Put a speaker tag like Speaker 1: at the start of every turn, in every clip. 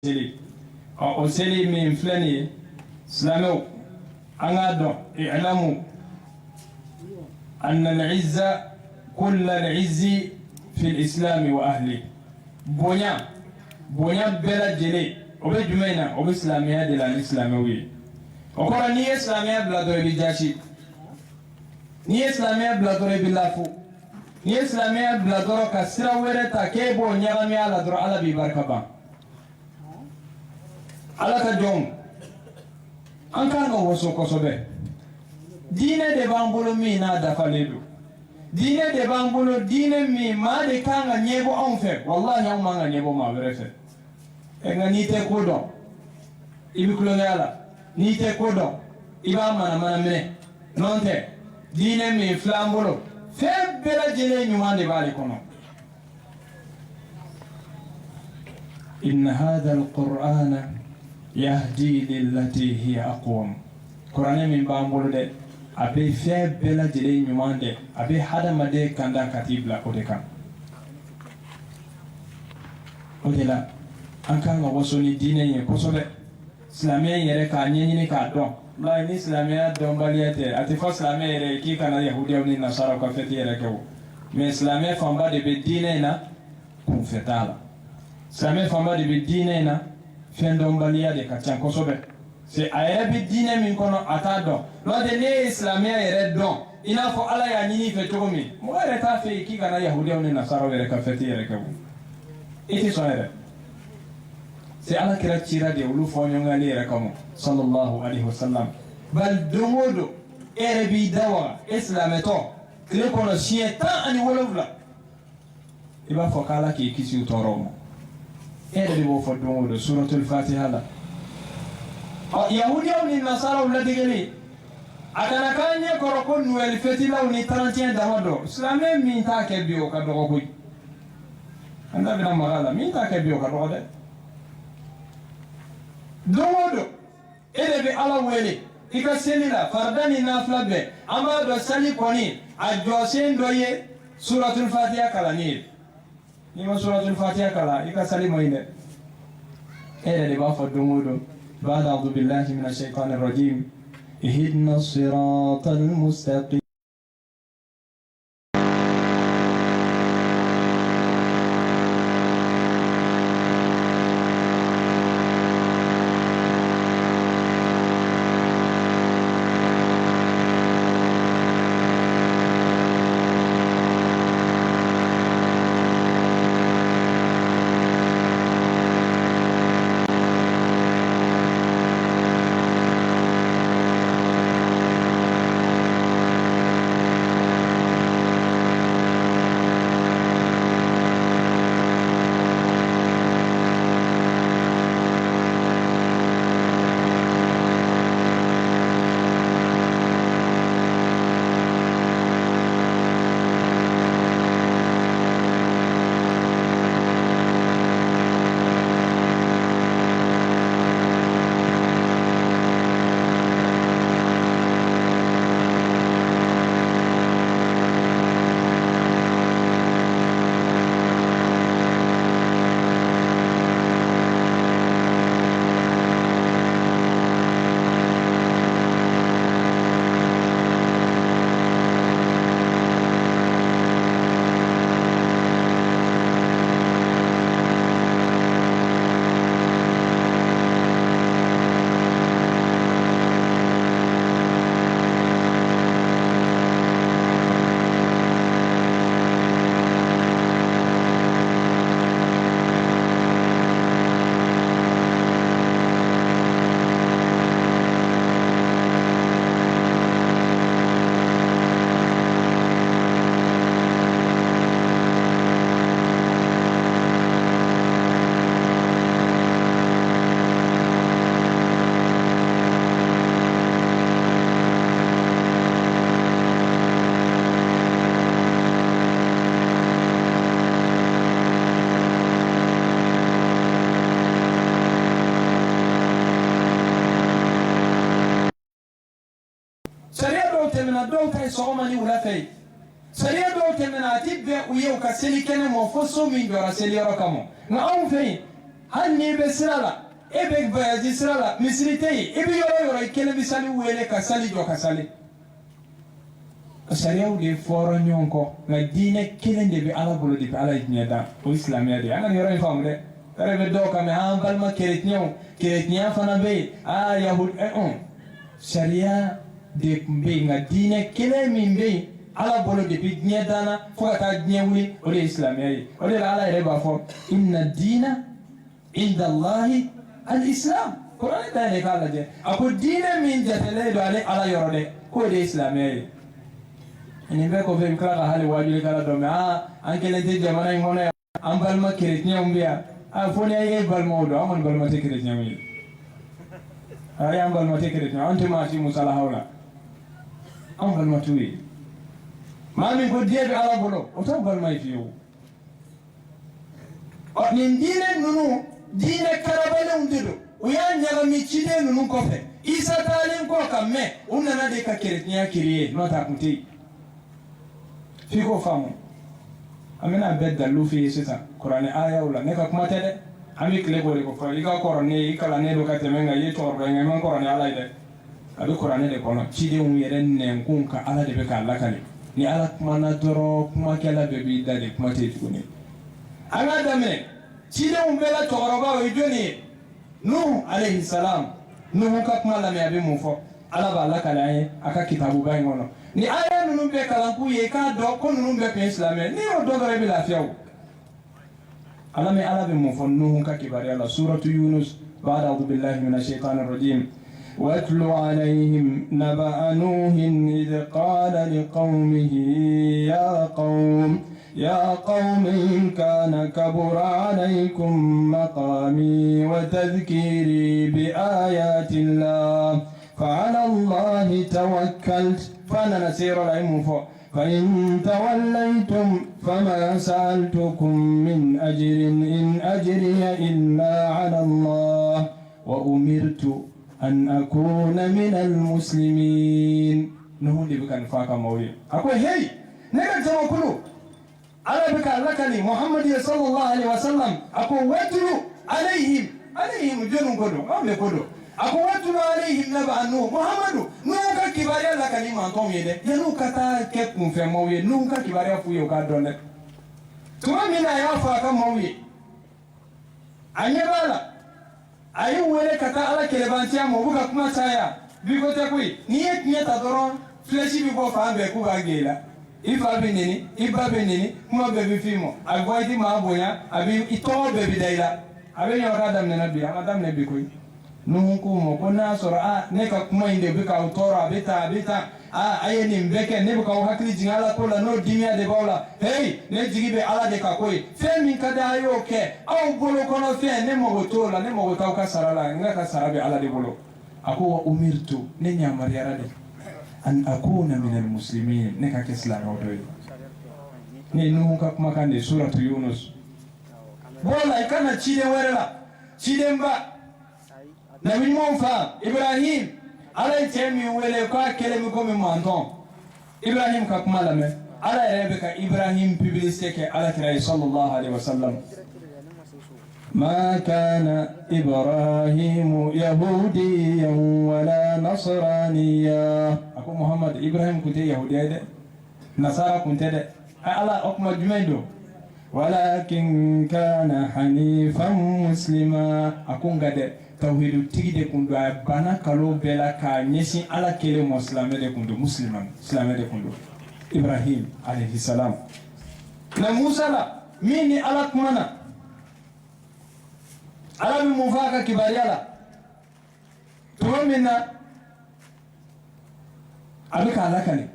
Speaker 1: seli o seli min flani islamo angado i'lamu anna al-izza kull al-izzi fi al-islam wa ahli bonya bela jele obe jumaina obe islamiya de la islamawi o ko ni islamiya bla do bi jashi ni islamiya bla do bi lafu ni islamiya bla do ka sira were ta ke bo nyarami ala do ala bi barkaba ala ka jom an kan ga waso kosobe dine de bambolo mi na da faledo dine de bambolo dine mi ma de kan ga nyebo on fe wallahi on ma ga nyebo ma berefe e ga ni te kodo ibi kulo ngala ni te kodo iba mana mene nonte dine mi flambolo fe bela jele nyuma de bali kono in hadha alqur'ana yahdi lillati hiya aqwam qur'ana min bambolo de abe fe bela jele nyumande abe hadama de kanda katibla ode kan odela an kan ga wasoni dine ye kosobe islamiyya yere ka nyenyi ka don la ni islamiyya don baliyate ati ko islamiyya yere ki kana yahudiya ni nasara ka feti yere ko mais islamiyya famba de be dine na kun fetala islamiyya famba de be dine na fendon baliya de ka can kosobe c'est ayere bi dine min kono ata don lo de ne islamiyya yere don ina fo ala ya nyini fe togomi mo yere ta fe ki kana yahudiya ni nasara yere ka feti yere ko iti so yere c'est ala kira tira de ulu fo nyonga yere kamo sallallahu alaihi wasallam bal domodo ere bi dawa islameto kile kono shietan ani wolofla iba fo kala ki kisi utoromo ere bi bo fo domodo suratul fatiha la yahudiya ni nasara wala digeli akana kanye koroko nuel fetila ni 31 damado islamé min ta ke biyo ka dogo koy anda bina magala min ta ke biyo ka dogo de domodo ere bi ala wele ika selila fardani nafla be ama do sali koni ajosen doye suratul fatiha kala ni ma suratul fatiha kala ika sali moyne ere de ba fo domodo بعد أعوذ بالله من الشيطان الرجيم اهدنا الصراط المستقيم دو تاي سوماني ولا تاي سريع دو تمناتي بيو كسلي كنا مفصو من جرا سلي رقمه نعم فين hanni be sirala e be voyage sirala misritei e bi yoro kele misali wele ka sali jo ka sali sariya de foro nyonko na dine kele de be ala bolo de be ala nyada o islamia de anga yoro fam de tare be do ka me han balma keretnyo fana be yahud sariya de be nga dine kele min be ala bolo de be nyadana fo ka nyewuli o de islamia o de ala reba fo inna dina inda allahi al-islam Quran da ne kala je ako dina min jatele do ale ala yoro de ko de islamia ni be ko be kala hali wajuli kala do anke le te jamana ngone am balma keretnya umbia foni ay balma do amon balma te keretnya mi ay am balma te keretnya ante ma ci musala hawla am balma tuwi mami ko diebe ala bolo o to balma fiyo o ni dine nunu dine karabale undido o ya nyaga mi cide nunu ko fe isa talen ko kamme unna de ka keretnya kiriye no ta kunti fiko famu amina bedda lufi sita qur'ani aya wala ne ka kuma tede ami kle bore ko fa iga qur'ani ikala ne do ka temenga yi to ro ngai man qur'ani ala ide abi qur'ani de kono cide un yeren ne kun ka ala de be ka ala kale ni ala kuma na doro kuma kala be bi dade kuma te tuni ala damne cide un bela to ro ba wi joni nuh alayhi salam nuh ka kuma la me abi mu fo ala ba ala kale ay aka kitabu ba ngono ni aya nunu be kalanku ye ka do ko nunu be pe islamé ni o do dore bi lafiyaw ala me ala be mo fonnu ka kibari ala suratu yunus ba'da a'udhu billahi minash shaitanir rajim واتل عليهم نبأ نوح إذ قال لقومه يا قوم إن كان كبر عليكم مقامي وتذكيري بآيات الله فعلى الله توكلت فأنا نسير العلم فإن توليتم فما سألتكم من أجر إن أجري إلا على الله وأمرت أن أكون من المسلمين نهون دي بكان فاكا موي أقول هي نجد توكلوا على بكا لكني محمد صلى الله عليه وسلم أقول واتلوا عليهم جنون كله ما بيقولوا ako watu alayhim naba anu muhammadu nuka kibaria la kalima antom yede yanu kata ke kunfe mawye nuka kibaria fuyo ka donne tuma mina ya fa ka mawye anyebala ayu wele kata ala kelebantia mo buka kuma saya bigote kui ni etnyeta doron fleshi bi bo fa be ku ga gela ifa benini iba benini kuma be bifimo agwaidi ma boya abi ito be bidaila abi nyora dam ne nabi adam ne bi kui nuhu mo kona sura ne ka kuma inde bi ka utora beta ayeni mbeke ne ka hakli jingala ko la no dimia de bawla hey ne jigibe ala de ka koy fe min kada ayo ke aw bolo kono fe ne mo gotola ne mo gotaw ka sarala nga ka sarabe ala de bolo ako wa umirtu ne nyamar yarade an akuna min al muslimin ne ka islam odoy ne nuhu ka kuma kan de suratu yunus bola ikana chide werela chide mba Nabi Musa Ibrahim ala temi wele ka kelemi ko mi manton Ibrahim ka kuma lame ala rebeka Ibrahim publicité ke ala kira sallallahu alaihi wasallam ما كان إبراهيم يهوديا ولا نصرانيا أكو محمد إبراهيم كنت يهودي نصارى كنت على أكما جميدو ولكن كان حنيفا مسلما أكون قد توحيد تيجي كندو بنا كلو بلا كنيسي على كلمة مسلمة كندو مسلما مسلمة كندو إبراهيم عليه السلام نموسى لا مين على كمانا على المفاقة كباريالا تومنا أبيك على كني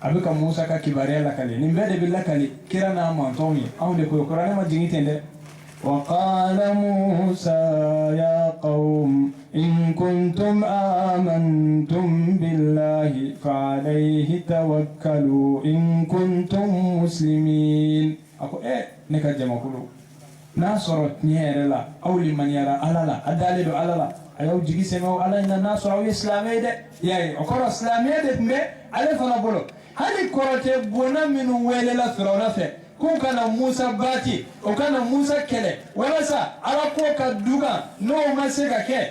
Speaker 1: أبيك موسى كباريالا كني نبدأ بالله كني كيرنا ما تومي أو نكوي كراني ما جيني تندي وقال موسى يا قوم إن كنتم آمنتم بالله فعليه توكلوا إن كنتم مسلمين أكو نكا جمعكلو ناصر نير لا أو لمن يرى على لا أدالي على لا أيو جيجي سمعوا على إن ناصر أو إسلامي ده يعني أكرر إسلامي ده مه على فنا بلو هل كرة بونا من ويل لا فرعون فيه k'u kana Musa bati o kana Musa kɛlɛ walasa ala ko ka duga n'o ma se ka kɛ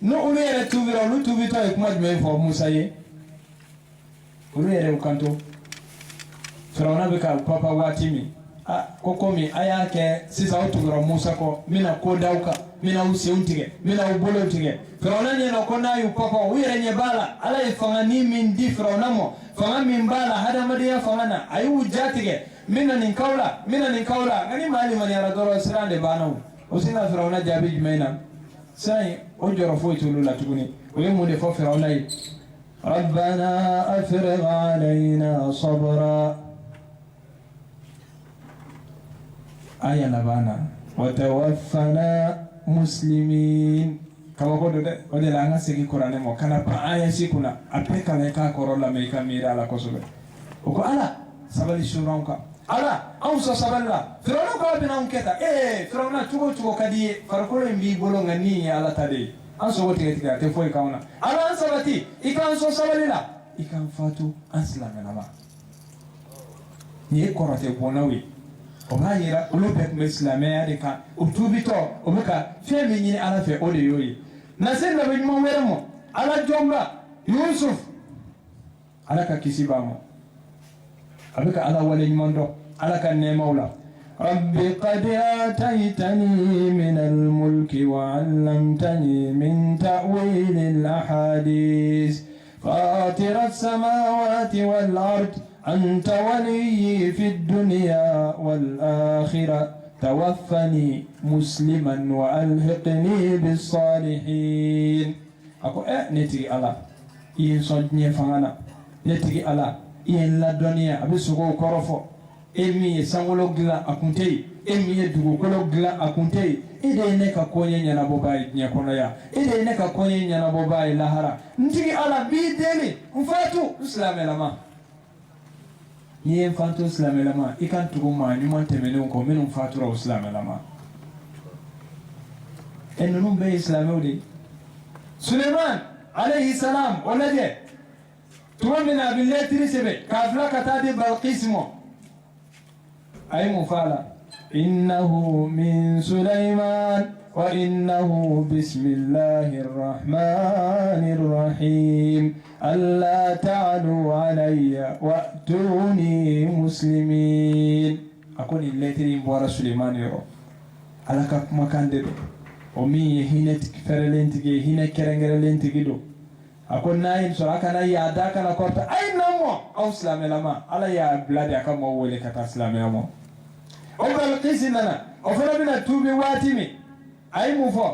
Speaker 1: no olu yɛrɛ tubira olu tubitɔ ye kuma jumɛn fɔ Musa ye olu yɛrɛ u kanto Firawuna bɛ ka papa waati min ko komi a y'a kɛ sisan aw tugura Musa kɔ n bɛna ko d'aw kan n bɛna aw senw tigɛ n bɛna aw bolow tigɛ Firawuna ɲɛna ko n'a y'u papa u yɛrɛ ɲɛ b'a la ala ye fangani min di Firawuna ma fanga min b'a la hadamadenya fanga na a y'u ja tigɛ n bɛna nin k'aw la n bɛna nin k'aw la nka ni maa limaniyara dɔrɔn siran de banna o sin ka Firawuna jaabi jumɛn na sisan o jɔrɔ foyi t'olu la tuguni o ye mun de fɔ Firawuna ye ربنا أفرغ علينا صبرا آية لبانا وتوفنا مسلمين كما قلت ده ودي لانغا سيكي قرآن مو كان آية سيكونا أبقى لك كورولا ميكا ميرا على كسوبة وكو ألا سبالي شورانكا ألا أوسا سبالا فرعون كوا بنا أمكتا فرعون تغو كدي فرقولو يمبي بولو غني على تدي أنسو وتيكا تفوي كونا ألا أنسبتي إكا أنسو سبالي لا إكا أنفاتو أنسلام نما نيه كوراتي بوناوي وما يرى ولوبك مسلمي أديكا وبتوبيتو وبكا فيمي نيني على في أولي يوي نسينا بجمع ويرمو على جمبا يوسف على كيسيبامو أبكا على ولي مندو على كنيمولا ربي قد آتيتني من الملك وعلمتني من تأويل الأحاديث فاطر السماوات والأرض أنت ولي في الدنيا والآخرة توفني مسلما وألحقني بالصالحين أكو نتيجي على ينصدني فانا نتيجي على ين لا دنيا أبي سوكو كرفو إمي سانغولو غلا أكونتي إمي دوغو كولو غلا أكونتي إذا نكا كوني نيانا بوباي نيكونا يا إذا نكا كوني نيانا بوباي لاهرا نتيجي على بيدني مفاتو إسلام لما yen fanto islam lama ikan tugu ma nyuma temene ko minum fatura islam lama enunum be islam odi Suleiman alayhi salam walaje tuwamina billahi sebe kafla katadi balqismo ay mufala innahu min Sulaiman wa innahu bismillahir rahmanir rahim ألا تعلوا علي وأتوني مسلمين أكون الليتري مبارا سليمان يرو على كاك مكان دو ومي هنا فرلين تجي هنا كرنجرلين تجي دو أكون نايم سواء كان ياداك أنا كورت أي نمو أو سلام لما على يا بلادي أكمل مولي كتا سلام لما أو بالقيسنا أو فربنا توبي واتمي أي مفو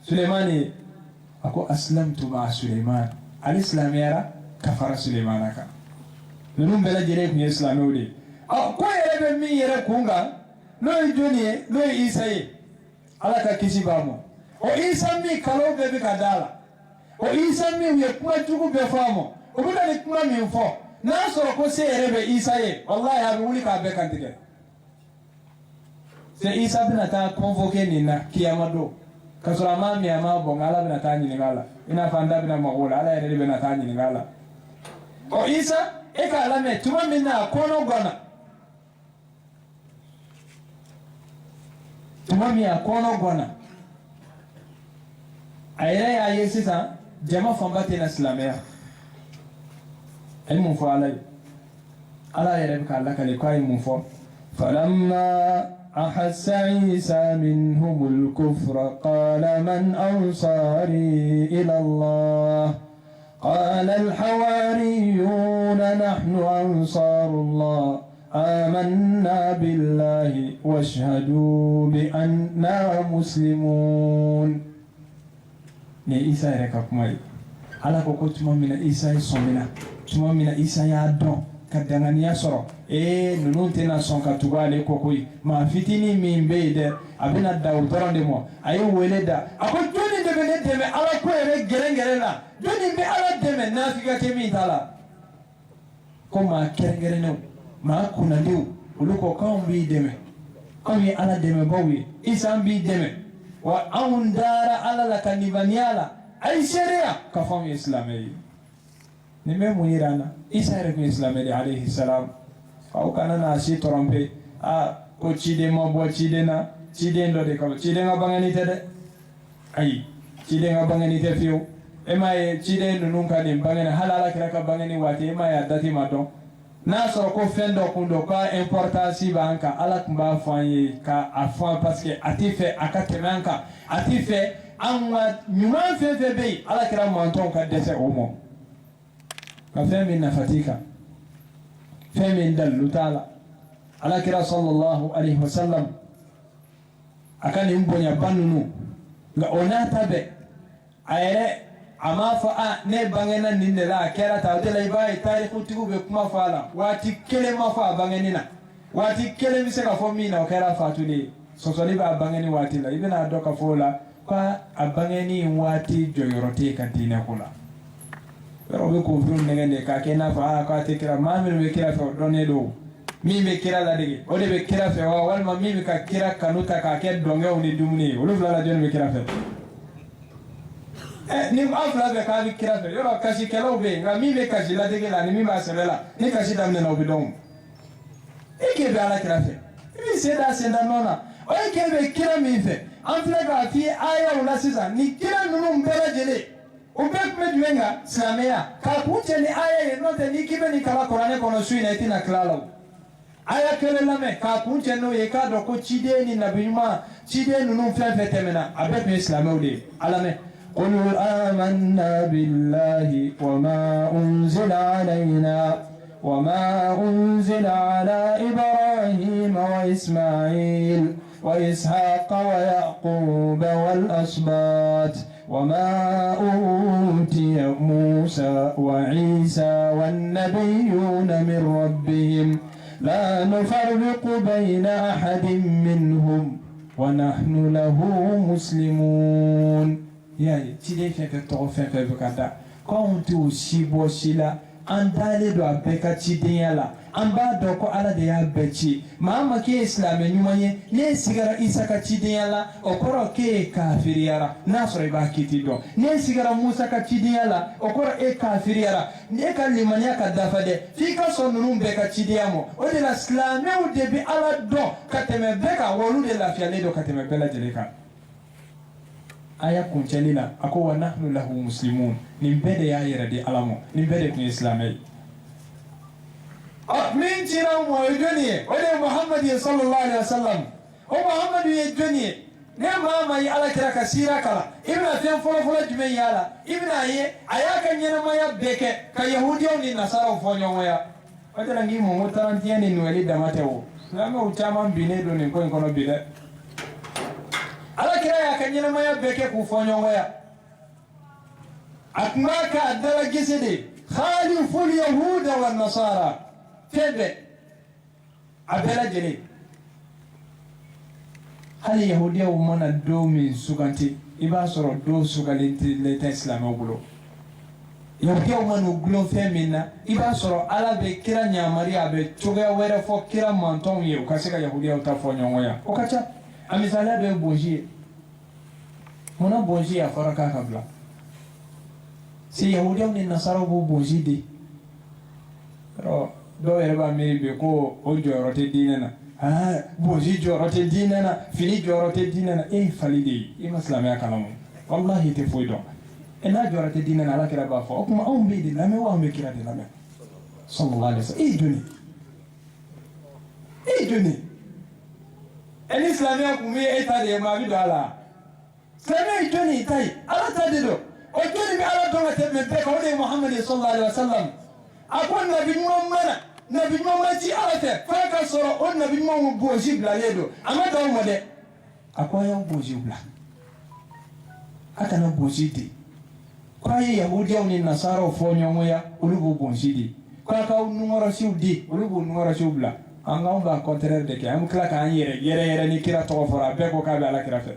Speaker 1: سليماني أكو أسلمت مع سليمان الإسلام يرى كفر سليمان أكا نلوم بلا جريب من الإسلام ولي أكو يرى بمي يرى كونغا لو يجوني لو إيساي على كيسي بامو o isa mi kalo bebe kadala o isa mi yekuma tugu befamo o bida ni kuma mi fo na so ko se erebe isa ye wallahi abi wuli ka be kantike se isa bina ta convoquer ni na kiyamado kasura mami ama bongala bina ta nyini ngala ina fanda bina magula ala ere bina ta nyini ngala o isa e ka ala me tuma minna kono gona tuma mi akono gona ayre ya yesisa jama fambate na islamia ilmu fo ala yere ka alla kale ko ilmu fo falamma أحس عيسى منهم الكفر قال من أنصاري إلى الله قال الحواريون نحن أنصار الله آمنا بالله واشهدوا بأننا مسلمون ne Isa yɛrɛ ka kuma ye ala ko tuma min na Isa ye sɔmina tuma min na Isa y'a dɔn ka danganiya sɔrɔ ninnu tɛna sɔn ka tugu ale kɔ koyi maa fitinin min bɛ yen dɛ a bɛna da o dɔrɔn de ma a ye wele da a ko jɔnni de bɛ ne dɛmɛ ala ko yɛrɛ gɛrɛngɛrɛn la jɔnni bɛ ala dɛmɛ nafika tɛ min ta la ko maa kɛrɛnkɛrɛnnenw maa kunnandenw olu ko k'anw b'i dɛmɛ anw ye ala dɛmɛbaw ye Isa b'i dɛmɛ wa anw dara ala la ka nibaniya la a ye seereya k'a fɔ anw ye silamɛ ye nin bɛ mun yira an na Isa yɛrɛ tun ye silamɛ de alayhi salam au kana na si tromper ko cide mo bo cide na cide ndo de ko cide nga bangani tede ay cide nga bangani te fiu ema e cide nunu ka de bangani halala kira ka bangani wati ema ya dati maton na so ko fendo kundo ka importance banka ala kumba fanye ka afwa parce que atife akatemanka atife anwa nyuma fe be ala kira manton ka dese omo ka femi na fatika femi dallu taala ala kira sallallahu alaihi wasallam akani mbonya banunu nga onata be ayere ama fa ne bangena ninne la kera ta de lay bay tariku tigu be kuma fala wati kele ma fa bangenina wati kele mi se ka fo mina o kera fatuli so so liba bangeni wati la ibina doka fola pa abangeni wati joyorote ka dina kula pero be ko dun ne ka kena fa ka te kira mamir be kira fa donne do mi be kira la dege o de be kira fa wal ma mi be ka kira kanuta ka ke donge oni dumni o lu la jon be kira fa ni afla be ka bi kira fe yoro kasi kelo be nga mi be kasi la dege la ni mi ba selela ni kasi damne na obidon eke be ala kira fe mi seda senda nona o eke be kira mi fe afla ga fi aya wala sisa ni kira nunu mbela jele o be kuma juenga samea ka kuche ni aya ye note ni kibe ni kala korane kono sui na itina klalo aya kele lame ka kuche no ye ka do ko chide ni nabima chide nunu fe temena abe be islamé ode alame قل آمنا بالله وما أنزل علينا وما أنزل على إبراهيم وإسماعيل وإسحاق ويعقوب والأسباط وما أوتي موسى وعيسى والنبيون من ربهم لا نفرق بين أحد منهم ونحن له مسلمون. Yani tide fɛn tɔgɔ fɛn fɛn bɛ ka da k'anw t'o si bɔ si la an dalen don a bɛɛ ka cidenya la an b'a dɔn ko ala de y'a bɛɛ ci maa ma k'e ye silamɛ ɲuman ye n'e sigara isa ka cidenya la o kɔrɔ k'e ye kafiriyara n'a sɔrɔ i b'a kiti dɔn n'e sigara musa ka cidenya la o kɔrɔ e kafiriyara n'e ka limaniya ka dafa dɛ f'i ka sɔn ninnu bɛɛ ka cidenya mɔ o de la silamɛw de bɛ ala dɔn ka tɛmɛ bɛɛ kan wa olu de lafiyalen don ka tɛmɛ bɛɛ lajɛlen kan. Aya kuncɛli la a ko wa nahnu lahu muslimun nin bɛɛ de y'a yɛrɛ di ala ma nin bɛɛ de tun ye silamɛ ye min cira o ma o ye jɔnni ye o de ye muhamadu ye sallallahu alaihi wa sallam o muhamadu ye jɔnni ye ne maa ma ye ala kira ka sira kala i bɛna fɛn fɔlɔfɔlɔ jumɛn ye a la i bɛna ye a y'a ka ɲɛnamaya bɛɛ kɛ ka yahudiyaw ni nasaraw fɔ ɲɔgɔn ya o de la n k'i mɔ ko tarantiɲɛ ni nɔgɔli dama tɛ o silamɛw caman binnen don nin ko in kɔnɔ bi dɛ. Ala kira ya ka ɲɛnamaya bɛɛ kɛ k'u fɔ ɲɔgɔn ya a tun b'a k'a dala gese de khaliful yahuda wa nasara fɛn bɛɛ a bɛɛ lajɛlen hali yahudiyaw mana don min suganti i b'a sɔrɔ don sugalen tɛ silamɛw bolo yahudiyaw man'u gulon fɛn min na i b'a sɔrɔ ala bɛ kira ɲamari a bɛ cogoya wɛrɛ fɔ kira mantɔnw ye u ka se ka yahudiyaw ta fɔ ɲɔgɔn ya o ka ca. A misaliya dɔ ye bonzi ye munna bonzi a fɔra k'a ka bila se yahudiyaw ni nasaraw b'o bonzi de dɔw yɛrɛ b'a miiri bi ko o jɔyɔrɔ tɛ diinɛ na bonzi jɔyɔrɔ tɛ diinɛ na fini jɔyɔrɔ tɛ diinɛ na e ye fali de ye i ma silamɛya kalan o walahi i tɛ foyi dɔn n'a jɔyɔrɔ tɛ diinɛ na ala kira b'a fɔ o tuma anw bɛ de lamɛn wa anw bɛ kira de lamɛn sallallahu alaihi wa sallam e ye jɔnni e ye jɔnni. Ni silamɛya kun bɛ e ta de ye maa bɛ don a la silamɛya ye jɔnni ta ye ala ta de don o jɔnni bɛ ala dɔn ka tɛmɛ bɛɛ kan o de ye muhamadu sallallahu alaihi wa sallam a ko nabi ɲuman ma ci ala fɛ f'a ka sɔrɔ o nabi ɲumanw bonzi bilalen don a ma dan o ma dɛ a ko a y'aw bonzi bila a kana bonzi di k'a ye yahudiyaw ni nasaraw fɔ ɲɔgɔn ya olu b'o bonzi di k'a k'aw nungɔrɔsiw di olu b'o nungɔrɔsiw bila. An k'anw b'a contraire de kɛ an bɛ tila k'an yɛrɛ ni kira tɔgɔ fɔra bɛɛ ko k'a bɛ ala kira fɛ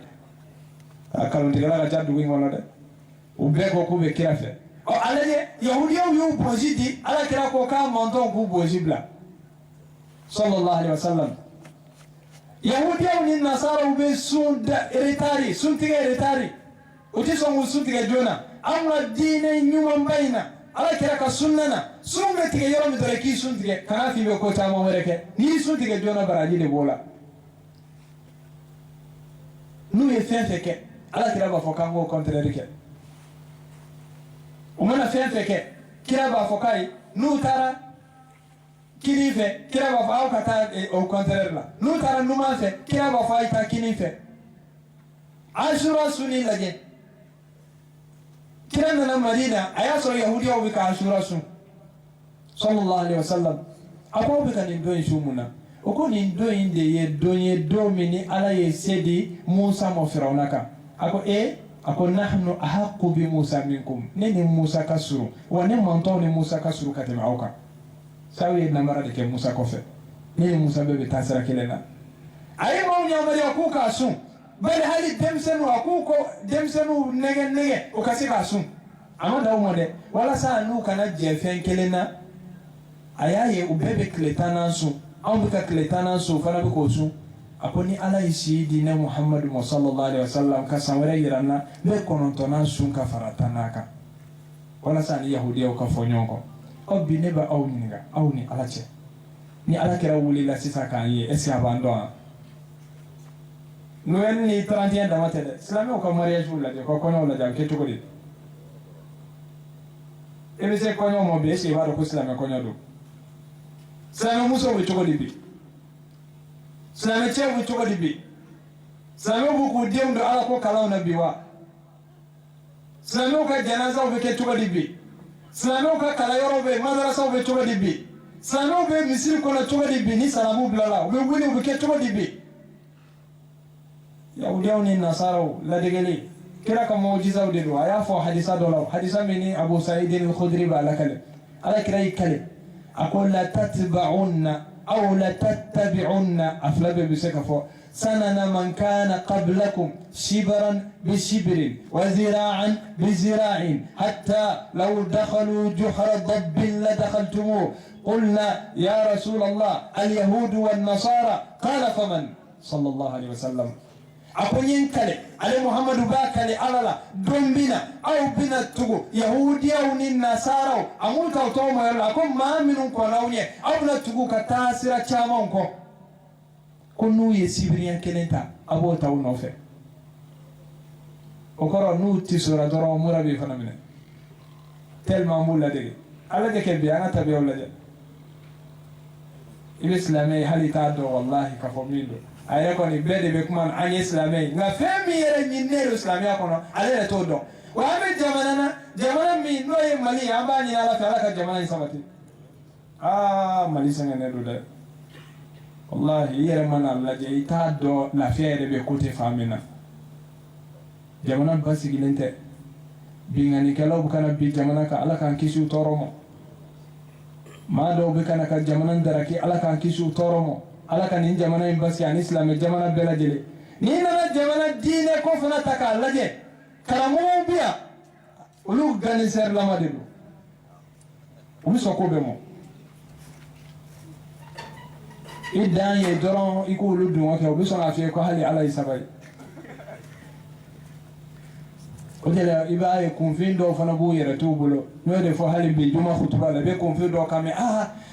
Speaker 1: a kalontigɛla ka ca dugu in kɔnɔ dɛ u bɛɛ ko k'u bɛ kira fɛ a lajɛ yahudiyaw y'u bonzi di ala kira ko k'a mantɔnw k'u bonzi bila sallallahu alaihi wa sallam yahudiyaw ni nasaraw bɛ sun tigɛ retari u tɛ sɔn k'u sun tigɛ joona an ka diinɛ ɲumanba in na ala kira ka sunnana sunbe tige yoro mi dore ki sun tige kana fi be ko ta mo wereke ni sun tige jona baraji de bola nu ye fen feke ala kira ba foka ngo contraire ke o mana fen feke kira ba fokai nu tara kini fe kira ba fa ka ta au contraire la nu tara nu ma fe kira ba fa ita kini fe ashura suni laje kira na Madina aya so yahudi o bika ashura sun sallallahu alaihi wasallam apo bika ni do shumuna o ko ni do inde ye do mini ala ye sedi Musa mo Firaunaka ako nahnu ahqqu bi Musa minkum nini Musa kasuru wa ne manto ni Musa kasuru katema auka sawi na mara de ke Musa kofe nini Musa bebe tasira kelena ay mo nyamari akuka sun bal hali demsenu akuko demsenu nege o kasika sun amanda umode wala sa nu kana jefen kelena ayaye ubebe kletana sun ambika kletana sun fana biko sun akoni ala isi dina Muhammadu sallallahu alaihi wasallam ka sawere yiranna be konontona sun ka faratanaka wala sa ni yahudiya ka fonyonko ko bineba awninga awni alache ni ala kira wuli la sisa kan ye esi abando Noël ni 31 damatele islamé ko mariage wala de ko kono la jam keto ko di ebe se kono mo be se waro ko islamé kono do islamé muso we to di bi islamé che we to di bi islamé bu ko demdo ala ko kala na biwa islamé ko janaza we keto di bi islamé ko kala yoro be madrasa we to di bi islamé be misir ko na to di bi ni salamu blala we woni we keto di bi Yahudiyauni nasaro la degeli kira ka muujiza udidu aya fo hadisa dolo hadisa mini Abu Sa'id al-Khudri ba lakale ala kira ikale aqul la tatba'unna aw la tattabi'unna aflabe bisaka fo sanana man kana qablakum shibran bi shibrin wa zira'an bi zira'in hatta law dakhalu juhra dabbin la dakhaltumuh قلنا يا رسول الله اليهود والنصارى قال فمن صلى الله عليه وسلم akonyen kale ale Muhammadu ba kale alala dombina au bina tugu yahudiya ni nasara amuta to mo yalla ko ma minun ko lawnye au na tugu ka tasira chama ko kunu ye sibriyan kelenta abota uno fe o koro nu tisura doro murabi fanamine tellement mulla de ala de ke biana tabi wala de islami halita do wallahi ka fomindo ayre ko ni bede be kuma an islamai na femi yere nyinne islamia kono ale to do wa be jamana mi no ye mali amba ni ala fa ka jamana ni sabati mali sanga ne do de wallahi yere man Allah je ita do la fiere be côté famina jamana basi gilente bingani kala bu kana bi jamana ka ala kan kisu toromo ma do be kana ka jamana daraki ala kan kisu toromo ala kan in jamana in basi an islam jamana bela jele ni na jamana dine ko fana taka laje karamu biya ulu gani ser la madilu ulu soko be mo idan ye doron iko ulu dun wa ulu so na fi ko hali ala isabai o dela ibaye confindo fana bu yere tubulo no de fo hali bi juma khutba la be confindo kame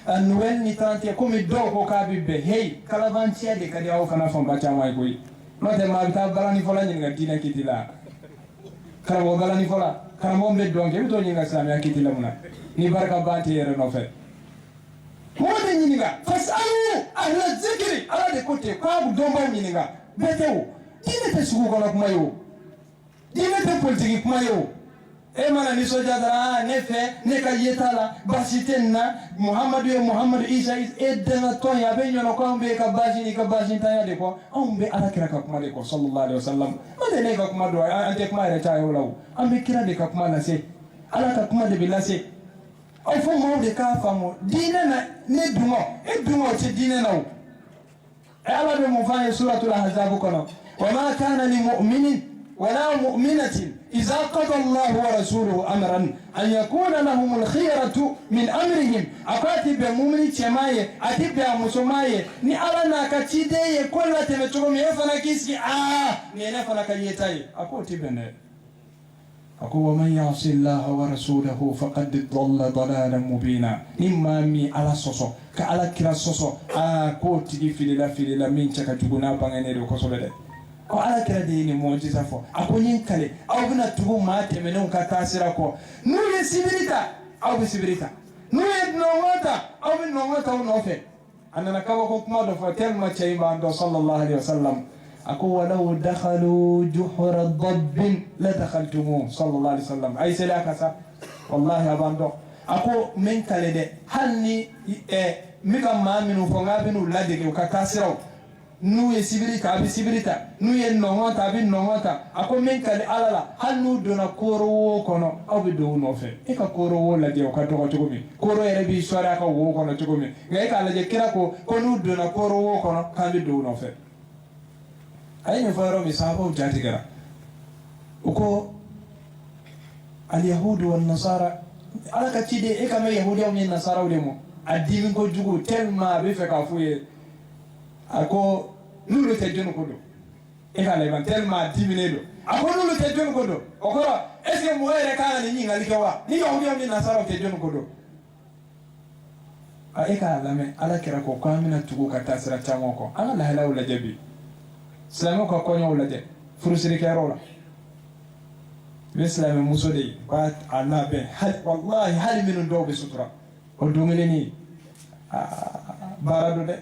Speaker 1: Noël ni 30 comme doko ka bibbe hey kala vantia de kadi aw kana fon bacha may boy no te ma bita balani fola ni ngati na kitila kala mo balani fola kala mo be donke mi to ni nga islam ya kitila muna ni barka bati yere no fe mo de ni nga fasalu ahla zikri ala de kote kwa bu domba ni nga betewo dine te sugu kono kuma yo dine te politiki kuma yo mana ni soja dara nefe ne ka yetala basitenna Muhammadu Isa edana to ya be nyono ko ambe ka basin tanya de ko ambe ala kira ka kuma de ko sallallahu alaihi wasallam ade ne ka kuma do ante kuma re ta yo law ambe kira de ka kuma la se ala ka kuma de bilase au fo mo de ka famo dina na ne dumo ti dina na o ala be mo fa suratul ahzab kono wa ma kana lil mu'minin wala mu'minatin إذا قضى الله ورسوله أمرا أن يكون لهم الخيرة من أمرهم أكاتب مؤمن تماية أتب مسماية ni ala na katide kola temetoko mefana kisi ni nefana kayetaye akoti bene أقول ومن يعص الله ورسوله فقد ضل ضلالا مبينا إما مي على صوصو كعلى كلا صوصو كو تيجي في للا من تكتبنا بعنير وكسبته ko ala kira de ni mojiza fo akonyin kale aw bina tugu ma temenu ka tasira ko nu ye sibirita aw bi sibirita nu ye nongota aw bi nongota no fe anana kawa ko kuma do fo tel ma cey ma do sallallahu alaihi wasallam ako walau dakhalu juhra dabb la dakhaltumu sallallahu alaihi wasallam ay sala kasa wallahi abando ako men kale de hanni mika ma minu fo ngabinu ladege ka tasira nu ye sibirita abi sibirita nu ye nongota abi nongota ako men kale alala hannu dona koro wo kono aw bi do no fe e ka koro wo la je o ka to ko mi koro ere bi sora ka wo kono to mi ngai ka la je kira ko nu dona koro wo kono ka bi do no fe ay mi faro mi sabo jati gara uko al yahud wal nasara ala ka tide e ka me yahudi o ni nasara o demo adimi ko jugo tellement be fe ka fuye ako lulu te jonu kodo e ka leban tellement diminué do ako lulu te jonu kodo okoro est ce que mo ere ka ni nyinga likewa ni yahudi o ni nasara te jonu kodo a e ka lame ala kira ko kamina tugo ka tasira tamoko ala la halaw la jabi Islamo ko konyo la je furusiri kero la Islam muso de bat Allah be hal wallahi hal min do be sutura o dungene ni barado de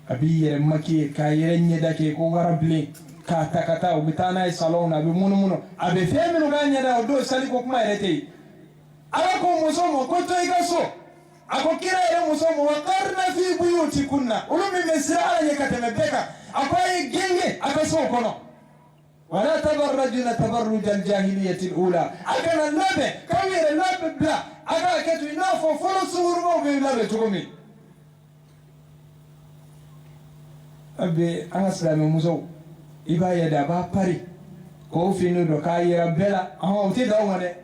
Speaker 1: abi yere maki ka yere nyeda ke ko warable ka takata o bitana e salon abi muno abe femino ga nyeda o do sali ko kuma erete ala ko muso mo ko to igaso ako kira yere muso mo waqarna fi buyutikunna ulumi mesra ala nyekateme beka akwai genge akaso kono wala tabarrajuna tabarruj aljahiliyyah alula akana labe kawire labe bla aga ketu inafo folo surugo be labe tugomi abe angaslame muso iba yada ba pari ko finu do kayira bela o ti dawo ngade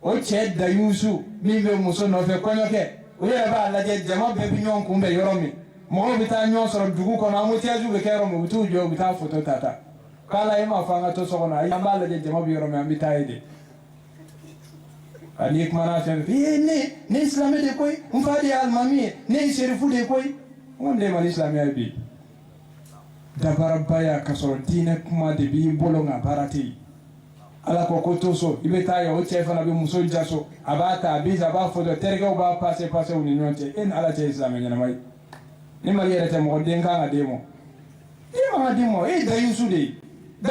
Speaker 1: o che da yusu mi be muso no fe konyoke o yera ba la je jama be bi nyon kumbe yoromi mo bi ta nyon soro dugu ko na mo ti aju be kero mo tu jo bi ta foto tata kala ema fanga to soko na yamba la je jama bi yoromi ambi ta ide ani ikmana fe ne islami de koy mfadi al mami ne sherifu de koy wonde man islami ay bi dabara baya kasoro dine kuma de bi bolonga barati ala ko ko to so ibe ta ya o chefa na bi muso jaso abata biza ba foto terga ba passe uni nyonte en ala che islami nyana mai ni mari yere mo denga nga demo ni ma demo e da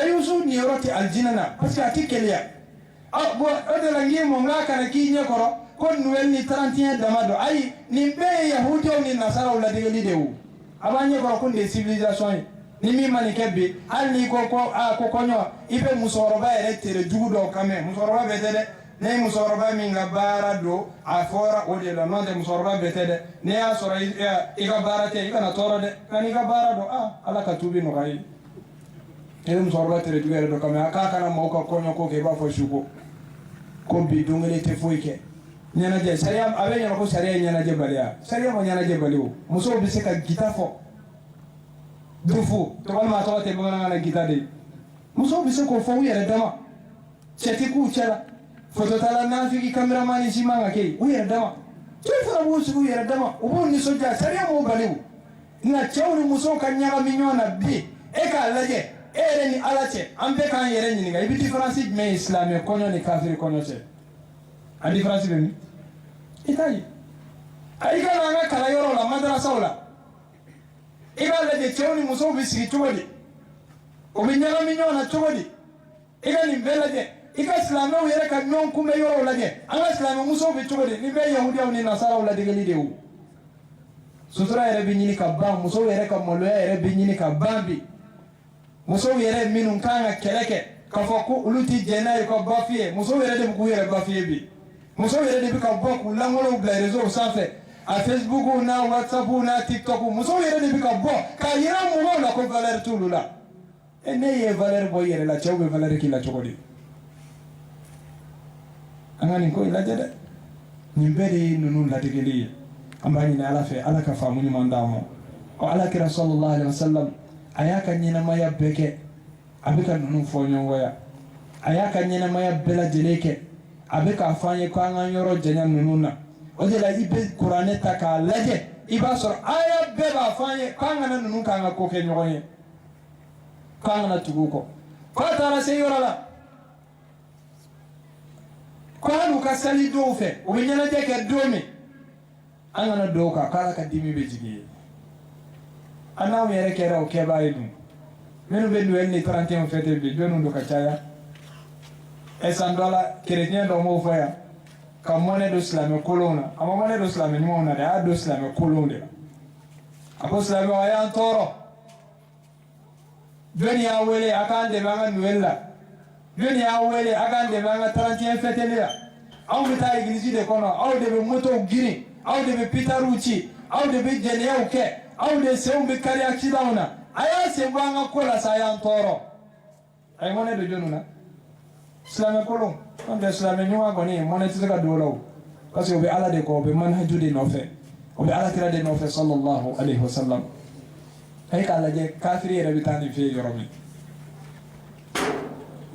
Speaker 1: yusu ni yoroti aljinana parce que atikelia bo ode la ngimo ngaka na kinye koro kon nuel ni 31 damado ay ni be yahudi o ni nasara o la degeli dewu abanye koro kon de civilisation ni mi mani kebbe alni ko konyo ibe musoroba ere tere jugudo kame musoroba betede ne musoroba mi ngabara do afora o de la nonde musoroba betede ne ya sora iga barate iga na toro de kani ga bara do ala ka tubi no gai ele musoroba tere jugere do kame aka kana mo ko konyo ko ke ba fo shuko ko bi dungele te foike nyana je sariya abe nyana ko sariya nyana je balia sariya mo nyana je baliwo muso bi se ka gita fo dufu to wala to te bana na gita de muso bi se ko fo yere dama cheti ku chela foto tala na fiki cameraman si manga ke u yere dama to fara bu su yere dama u bon ni soja sariya mo baliwo na chawni muso kan nyaga minyona bi e ka laje ere ni alache ambe kan yere ni nga ibi difference me islam ko ni kafir ko no che a difference be itayi ai kana nga kala yoro la madrasa wala iba la de choni muso bi sigi chogodi o bi nyaga minyona chogodi iga ni mbela je iga islam no yere kan non kumbe yoro la je anga islam muso bi chogodi ni be yahudi au ni nasara wala de geli de u sutura yere bi nyini ka ba muso yere ka molo yere bi nyini ka bambi muso yere minun kanga keleke ka fo ko uluti jenay ko bafie muso yere de ku yere bafie bi muso yere de ka boku langolo bla réseau sanfé a Facebook na WhatsApp na TikTok muso yere de ka bo ka yera mo na ko valeur tulula ene ye valeur bo yere la chawbe valeur ki la chokodi angani ko ila jede nimbere nunu la tegeli ambani na ala fe ala ka famu ni mandamo ko ala kira sallallahu alaihi wasallam ayaka nyina maya beke abika nunu fonyo waya aya ka ɲɛnamaya bɛɛ lajɛlen kɛ a bɛ k'a fɔ an ye ko an k'an yɔrɔ janya ninnu na o de la i bɛ kuranɛ ta k'a lajɛ i b'a sɔrɔ aya bɛɛ b'a fɔ an ye k'an kana ninnu k'an ka ko kɛ ɲɔgɔn ye k'an kana tugu u kɔ k'a taara se yɔrɔ la ko hali u ka seli dɔw fɛ u bɛ ɲɛnajɛ kɛ don min an kana dɔw kan k'ala ka dimi bɛ jigin ye an n'anw yɛrɛ kɛra o kɛbaa ye dun minnu bɛ Noël ni 31 fête bi jɔnniw don ka caya san dɔ la chrétien dɔ m'o fɔ yan ka mɔnɛ don silamɛ kolonw na a ma mɔnɛ don silamɛ ɲumanw na dɛ a y'a don silamɛ kolonw de la a ko silamɛw a y'an tɔɔrɔ jɔnni y'a wele a k'an dɛmɛ an ka Noël la jɔnni y'a wele a k'an dɛmɛ an ka 31 fête la anw bɛ taa église de kɔnɔ aw de bɛ motow girin aw de bɛ pitariw ci aw de bɛ jɛnɛyaw kɛ aw de senw bɛ kari accidentw na a y'a sen bɔ an ka ko la sa a y'an tɔɔrɔ a ye mɔnɛ don jɔnniw na silamɛ kolon n'o tɛ silamɛ ɲuman kɔni mɔnɛ tɛ se ka don o la o parce que o bɛ ala de kɔ o bɛ manhaju de nɔfɛ o bɛ alakira de nɔfɛ sallallahu alayhi wa sallam a ye k'a lajɛ kafiri yɛrɛ bɛ taa nin fɛ yɔrɔ min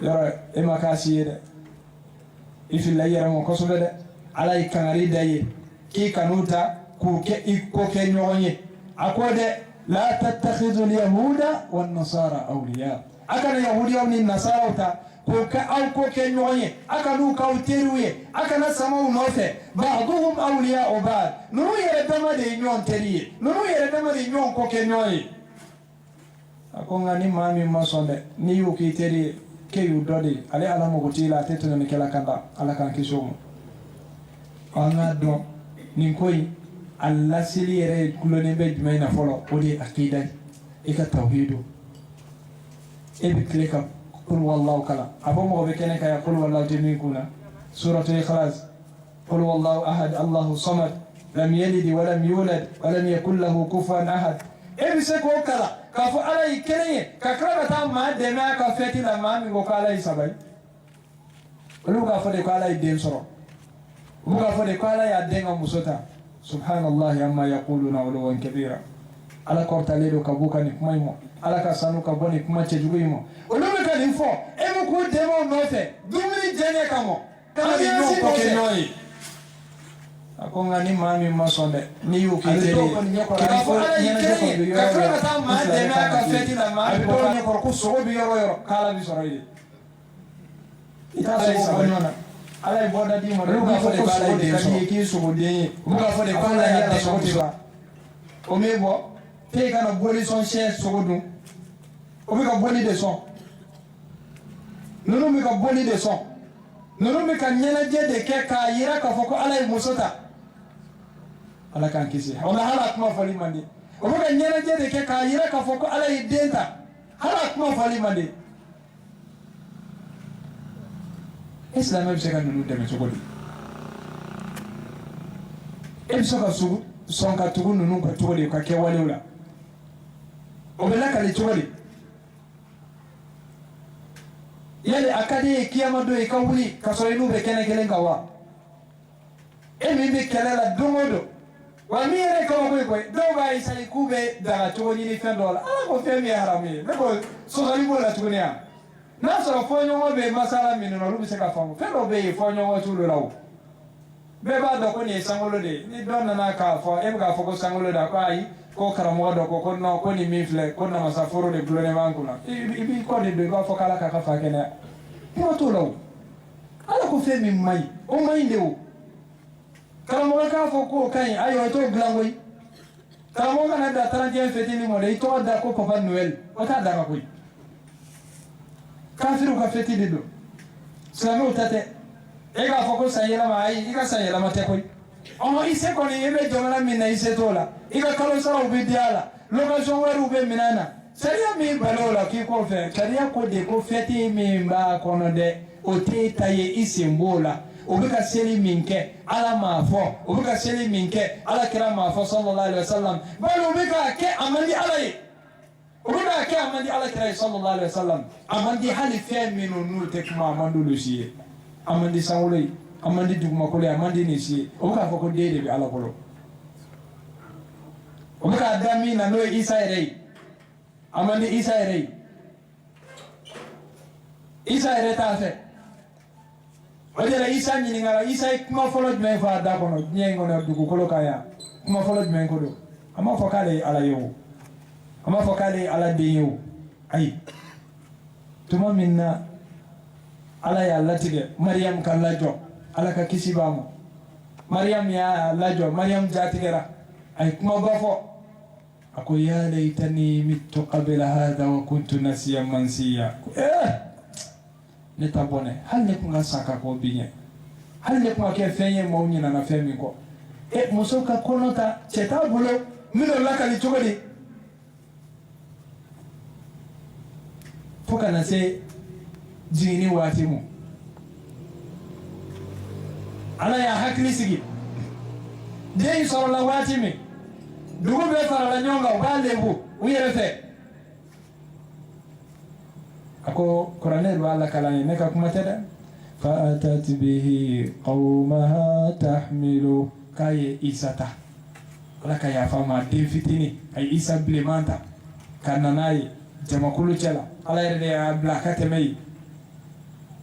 Speaker 1: yɔrɔ e ma k'a si ye dɛ i filila i yɛrɛ ma kosɛbɛ dɛ ala ye kangari da ye k'i kan'u ta k'u kɛ i ko kɛ ɲɔgɔn ye a ko dɛ la tattakhidhu al-yahuda wan-nasara awliya a kana yahudiyaw ni nasaraw ta k'o kɛ aw ko kɛ ɲɔgɔn ye a kan'u k'aw teriw ye a kana samaw nɔfɛ ba'duhum awliya'u ba'd ninnu yɛrɛ dama de ye ɲɔgɔn teri ye ninnu yɛrɛ dama de ye ɲɔgɔn ko kɛ ɲɔgɔn ye a ko nka ni maa min ma sɔn dɛ n'i y'u k'i teri ye k'e y'u dɔ de ye ale ala mago t'i la a tɛ tɛmɛ kɛla kan da ala k'an kisi o ma an k'a dɔn nin ko in a laseli yɛrɛ gulonnen bɛ jumɛn na fɔlɔ o de ye akida ye i ka tawhidu e bɛ tile ka qul wallahu kalan a fɔ mɔgɔ bɛ kɛnɛ kan ya qul wallahu tɛ min kun na suratul ikhlas qul wallahu ahad allahu samad lam yalid wa lam yulad wa lam yakul lahu kufuwan ahad e bɛ se k'o kalan k'a fɔ ala ye kelen ye ka tila ka taa maa dɛmɛ a ka fɛti la maa min ko k'ala ye saba ye olu bɛ k'a fɔ de ko ala ye den sɔrɔ u bɛ k'a fɔ de ko ala y'a den ka muso ta subhanallahi amma yaquluna uluwan kabira ala kɔrɔtalen don ka bɔ ka nin kuma in ma ala ka sanu ka bɔ nin kuma cɛjugu in ma olu bɛ ka nin fɔ e bɛ k'u dɛmɛ o nɔfɛ dumuni diyaɲɛ kama kana ni ɲɔgɔn kɔ kɛ ɲɔgɔn ye a ko nka ni maa min ma sɔn dɛ n'i y'u k'i teri ye k'a fɔ ala y'i kelen ye ka tila ka taa maa dɛmɛ a ka fɛti la maa bɛ dɔw ɲɛkɔrɔ ko sogo bɛ yɔrɔ o yɔrɔ k'ala bɛ sɔrɔ yen i t'a sogo bɔ ɲɔgɔn na ala ye bɔda d'i ma olu b'a fɔ de ko ala ye den sɔrɔ k'i sogoden ye u b'a fɔ de ko ala y'a den sɔrɔ o m'e bɔ k'e kana bɔli sɔn siyɛ sogo dun o bɛ ka bɔli de sɔn ninnu bɛ ka bɔli de sɔn ninnu bɛ ka ɲɛnajɛ de kɛ k'a yira k'a fɔ ko ala ye muso ta ala k'an kisi o la hali a kuma fɔli man di o bɛ ka ɲɛnajɛ de kɛ k'a yira k'a fɔ ko ala ye den ta hali a kuma fɔli man di e silamɛ bɛ se ka ninnu dɛmɛ cogo di e bɛ se ka sɔn ka tugu ninnu ka cogo di ka kɛwalew la o bɛ lakali cogo di yali a ka di ye kiyama don i ka wuli ka sɔrɔ i n'u bɛ kɛnɛ kelen kan wa e min bɛ kɛlɛ la don o don wa min yɛrɛ kabako ye koyi dɔw b'a esali k'u bɛ daga cogo ɲini fɛn dɔw la ala ko fɛn min ye haramu ye ne ko sɔsɔli b'o la tuguni yan n'a sɔrɔ fɔɲɔgɔn bɛ masala min na olu bɛ se ka faamu fɛn dɔw bɛ yen fɔɲɔgɔn t'olu la o bɛɛ b'a dɔn ko nin ye sankolo de ye ni dɔ nana k'a fɔ e bɛ k'a fɔ ko sankolo da ko ayi ko karamɔgɔ dɔ ko non ko nin min filɛ ko namasaforo de gulonnen b'an kunna i b'i kɔ de don i b'a fɔ k'ala k'a ka fa kɛnɛya kuma t'o la o ala ko fɛn min man ɲi o man ɲi de o karamɔgɔ k'a fɔ k'o ka ɲi ayiwa i t'o dilan koyi karamɔgɔ kana da 31 fêtini mɔ dɛ i tɔgɔ da ko papa noël o t'a da ka koyi kafiriw ka fêti de don silamɛw ta tɛ e k'a fɔ ko san yɛlɛma ayi i ka san yɛlɛma tɛ koyi i se kɔni i bɛ jamana min na i se t'o la i ka kalo saraw bɛ di a la location wariw bɛ minɛ a na sariya min bal'o la k'i k'o fɛ sariya ko de ko fêti min b'a kɔnɔ dɛ o t'e ta ye i sen b'o la o bɛ ka seli min kɛ ala m'a fɔ o bɛ ka seli min kɛ ala kira m'a fɔ sallallahu alaihi wasallam bali o bɛ k'a kɛ a man di ala ye o bɛ k'a kɛ a man di ala kira ye sallallahu alaihi wasallam a man di hali fɛn minnu n'u tɛ kuma a man d'olu si ye a man di sankolo ye a man di dugumakolo ye a man di nin si ye o bɛ k'a fɔ ko den de bɛ ala bolo o bɛ k'a da min na n'o ye isa yɛrɛ ye a man di isa yɛrɛ ye isa reta fe wajala isa ni ngara isa kuma folo me fa da kono nyengo na dugu kolo kaya kuma folo me ko do ama fokale ala yo ama fokale ala de yo ay tuma minna ala ya latige maryam kallajo ala ka kisibamo maryam ya lajo maryam jatigera ay kuma bafo ako ya laitani mittu qabla hadha wa kuntu nasiyan mansiya ne tabone hal ne kunga saka ko binye hal ne kunga ke fenye mawni na femi ko musoka konota cheta bulo mino laka li chogodi foka na se jini wati mu ala ya hakli sigi de soro la wati mi dugu be fara la nyonga ba lebu uyere fe ako Qur'anel wala kalani neka kuma tada fa atat bihi qaumaha tahmilu kaye isata wala kaya fama de fitini ay isa blemanta kananayi jama kulu cela ala yerde blakate mai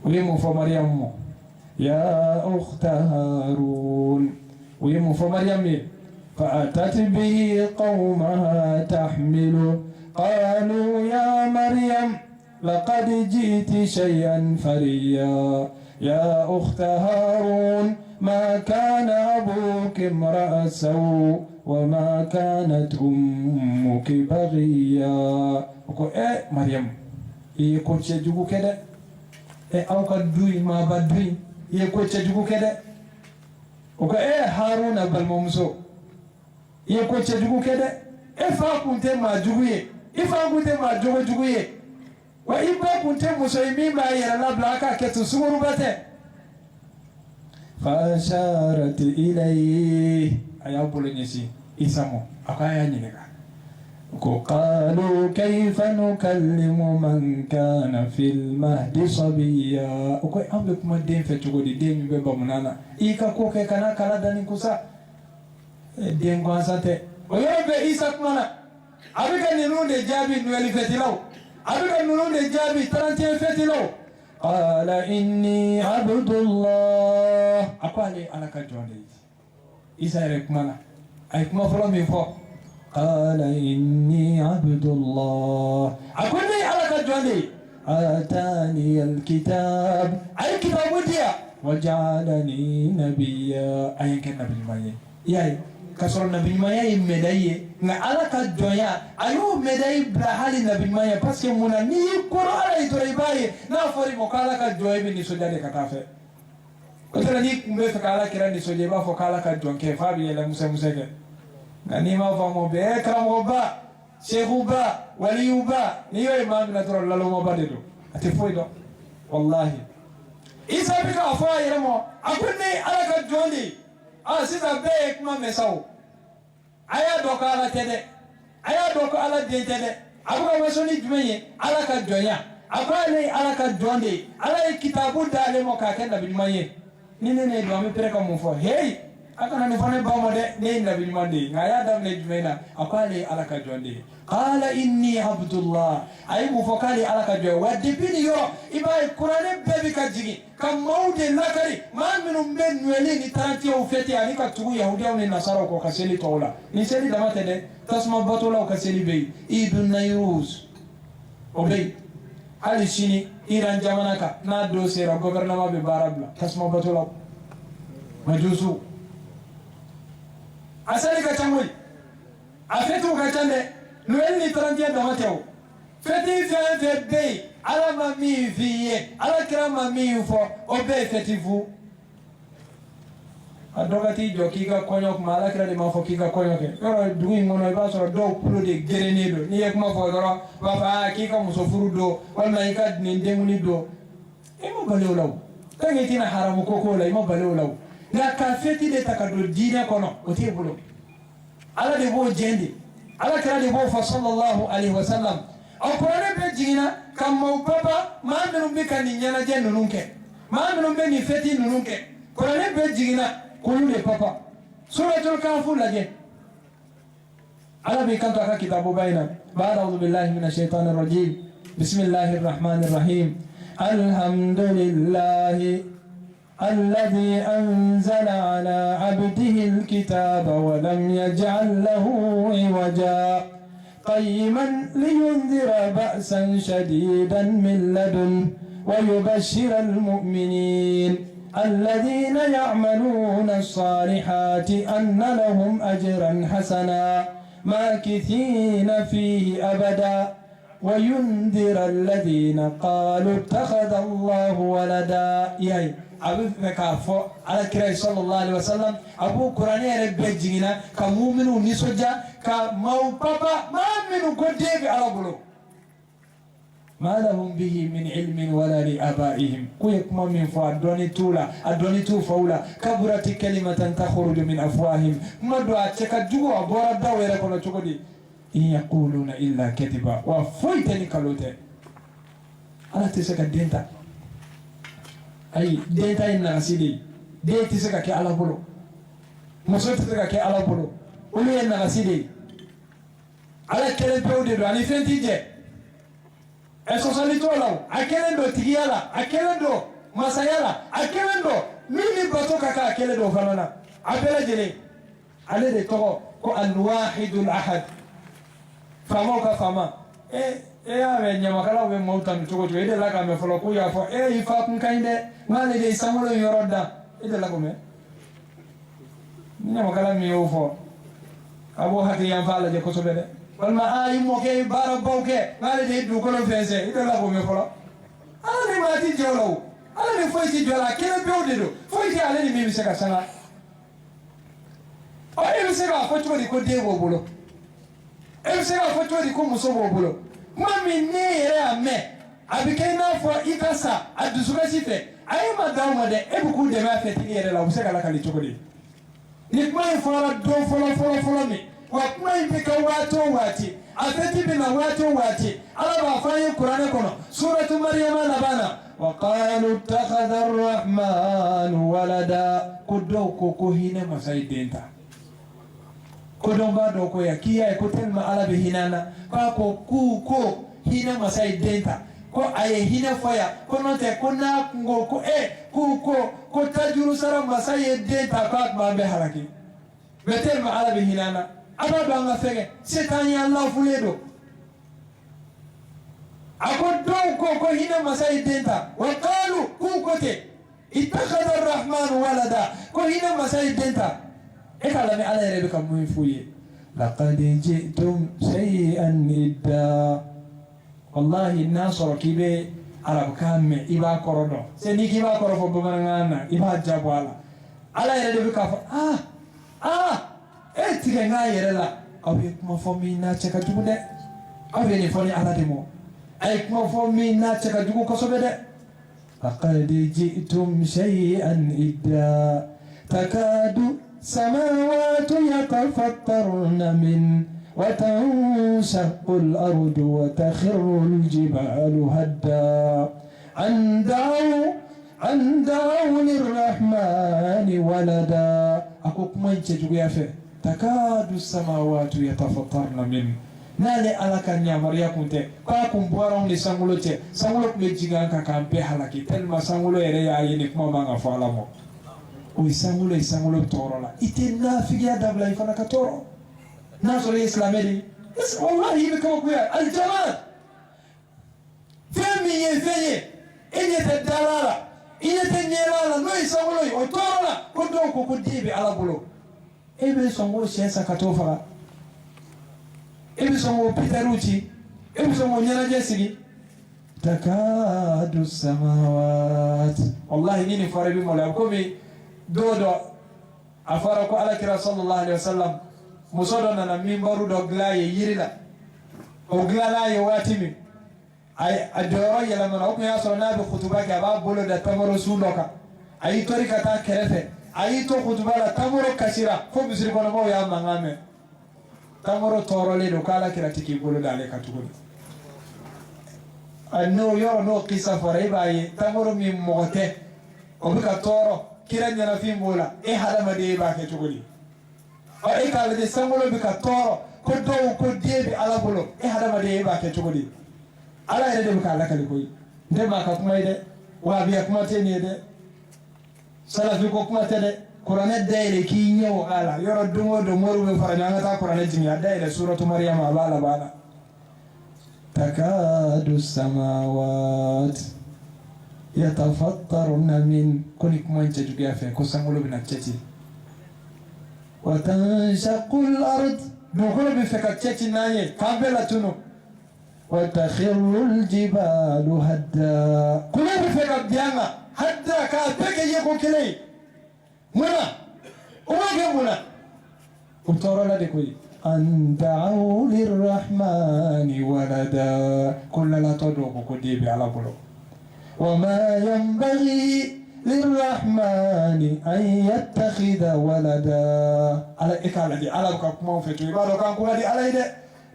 Speaker 1: wimu fo maryam mo ya ukhta harun wimu fo maryam فأتت به قومها تحمله قالوا يا مريم لقد جئت شيئا فريا يا أخت هارون ما كان أبوك امرأ سوء وما كانت أمك بغيا وقال مريم يكون تجوكو كده أو كدوي ما بدوي يكون تجوكو كده وقال هارون بالممسو ye ko chejugu kede ifa kunte majuguye ifa kunte majuguye wa iba kunte musoyimi ba yara la blaka ketu suguru bate fa asharat ilayhi ayabulu nyesi isamo akaya nyineka ko qalu kayfa nukallimu man kana fil mahdi sabiya ko ambe kuma den fe chugodi den be ba munana ika ko ke kana kala dani kusa den gwansate oyobe isa kumana abika ninunde jabi nweli fetilaw abika ninunde jabi 31 fetilaw qala inni abdullah akwale alaka jonde isa re kumana ay kuma folo mi fo qala inni abdullah akwale alaka jonde atani alkitab ay kitabu dia waj'alani nabiyya ay kan nabi maye yayi kasoro nabi maya medaye na alaka joya ayo medaye brahali nabi maya parce que muna ni koro ala itore baye na fori mo kala ka joye bi ni sojade katafe ko tara ni kumbe fa kala kira ni soje ba fo kala ka jonke fa bi la musa museke na ni ma fa mo be kramo ba sheikhu ba waliyu ba ni yo imam na toro lalo mo badedo ate foido wallahi isa bi ka fa yemo akunni alaka jondi sisa be kuma mesao aya doko ala tede aya doko ala de tede abuka wasoni jumenye ala ka jonya akwale ala ka jonde ala kitabu dale mo ka ken nabi maye ne do ami preka mo fo hey akana ni fone ba mo de ne nabi mande ngaya dam ne jumena akwale ala ka jonde qala inni abdullah ay mo fokali ala ka jo wadde bini yo ibay qur'ane bebi ka jigi kam mawde nakari ma minum ben nweli ni tanti o feti ani ka tugu yahudiya ni nasara ko kaseli tola ni seli damate de tasma batola ko kaseli be ibn nayruz obey hali shini iran jamanaka na do sera gouvernement be barabla tasma batola majusu asali ka chamoi afetu ka chande nweli ni 31 damate o feti fe be ala mami vie ala kira mami fo obe fetifu adogati jokiga konyo kuma ala kira de ma fo kiga konyo ke yoro duwi ngono ba so do pulo de gerenedo ni ek ma fo doro ba fa kika musofuru do wala ika ni ndemuni do imo balewlaw tangi tina haramu koko la imo balewlaw na ka feti de takado dina kono o te bulo ala de bo jendi ala kira de bo fa sallallahu alaihi wasallam Qur'ane be jina kam baba ma minum be kan nyana je nununke ma minum be ni feti nununke Qur'ane be jina kulule papa suratul kahf laje ala be kan ta kitabu bayna ba'da a'udhu billahi minash shaitanir rajim bismillahir rahmanir rahim الحمد لله الذي أنزل على عبده الكتاب ولم يجعل له عوجا قيما لينذر بأسا شديدا من لدنه ويبشر المؤمنين الذين يعملون الصالحات أن لهم أجرا حسنا ماكثين فيه أبدا وينذر الذين قالوا اتخذ الله ولدا ياي أبو مكافو على كريم صلى الله عليه وسلم أبو قراني رب جينا كمؤمن نسوجا كمو بابا ما من قديب على بلو ما لهم به من علم ولا لآبائهم كويكما من فأدوني تولا أدوني توفولا كبرت كلمة تخرج من أفواههم مدوا تكجوا بوردا ويركونا تقولي إن يقولون إلا كذبا وفويتني كالوتي أنا تسكت دينتا أي دينتا إن نغسيدي دي تسكت كي على بلو مصر تسكت كي على بلو ولي إن نغسيدي على كلمة بيودي دواني فين تيجي esosali tola akelendo tigiyala akelendo masayala akelendo mini batoka ka akelendo fanana abela jele ale de to ko al-wahidul ahad famo ka fama ave nyama kala we mautan to to ide la ka me folo ku ya fo ifa kun kainde ngale de samulo yoroda ide la ko me nyama kala mi yo fo abo hati yam fala je ko so bede walma ayi moke bara bawke ngale de du ko no fense ite la ko me folo ala ni mati jolo ala ni foi ci jola kele bewde do foi ci ala ni mi se ka sanga o e se ka fo tori ko de bo bolo e se ka fo tori ko muso bo bolo mami ne yere ame abike na fo ikasa adusuka sife ayi ma dawo ma de e bu ku de ma feti yere la se ka la kali chokodi ni mai fora do folo mi wa kuma impika watu wati afeti bina watu wati ala bafanyi Qur'ani kono suratu Maryam labana wa qalu ittakhadha ar-rahman walada kudoko ko hine masaidenta kodonga doko ya kiya ko telma ala be hinana ko ko hine masaidenta ko aye hine faya ko note ko na ngo ko tajuru sara masaidenta ko ma be haraki betelma ala be hinana abado anga fege setani Allah fuledo akodo ko hina masai denta wa qalu kukote ittakhadha ar-rahman walada ko hina masai denta e kala me ala rebe kam muy fuye laqad ji'tum shay'an idda wallahi nasara kibe arab kamme iba korodo se ni kiba koro fo bomana iba jabwala ala rebe ka tiga nga yere la awe kuma fo mi na cheka dugu de awe ni fo ni ala de mo ay kuma fo mi na cheka dugu ko sobe de laqad ji'tum shay'an idda takadu samawati yatafattaruna min wa tanshaqqu al-ardu wa takhirru al-jibalu hadda an da'u lir-rahmani walada ako kuma nche dugu ya fe takadu samawati yatafattarna min nale alaka nyamaria kunte kwa kumbora unde sangulote sangulo kumejiganka kampe halaki telma sangulo ere ya yini kuma manga fala mo o sangulo torola ite nafigia dabla ifana katoro naso le islamedi es wallahi hivi kama kuya aljamal femi yefenye enye tadalala enye tenyelala no sangulo o torola kodoko kodibe ala bulo ebe songo siasa katofa ebe songo pitaruchi ebe songo nyana jesigi takadu samawat wallahi nini farabi mola komi dodo afara ko ala kira sallallahu alaihi wasallam musodo na mimbaru do glaye yirila o glala ye watimi ay adoro yela mana ko ya so na be khutuba ka ba bolo da tamaro suloka ay torika ta kerefe ayito khutbala tamoro kasira fo bisiri kono mo ya mangame tamoro torole do kala kiratiki bolo dale katugol anno yoro no qisa faraiba tamoro mi mogote o bika toro kiranya na fimbola e halama de ba ke tugoli o e kala de sangolo bika toro ko do ko debi ala bolo e halama de ba ke tugoli ala ere de bika ala kali koy ndema ka kuma ide wa biya kuma teni de salafi ko kuma tede qur'an daire ki nyawo ala yoro dungo do moru be farana ngata qur'an jinya daire suratu maryam abala bana takadu samawat yatafattaruna min kuni kuma nche jugia fe ko sangulo bina cheti wa tanshaqu al-ard dukhulu bi fakacheti naye kabela tuno wa takhirru al-jibalu hadda kula bi fakabianga hadda ka peke yeko kile muna umage muna utoro la de koyi an da'u lirrahmani walada kullu la tad'u ko dibi ala bolo وما ينبغي للرحمن أن يتخذ ولدا على إكالة دي على كم في كيبارو كم كم دي على إيده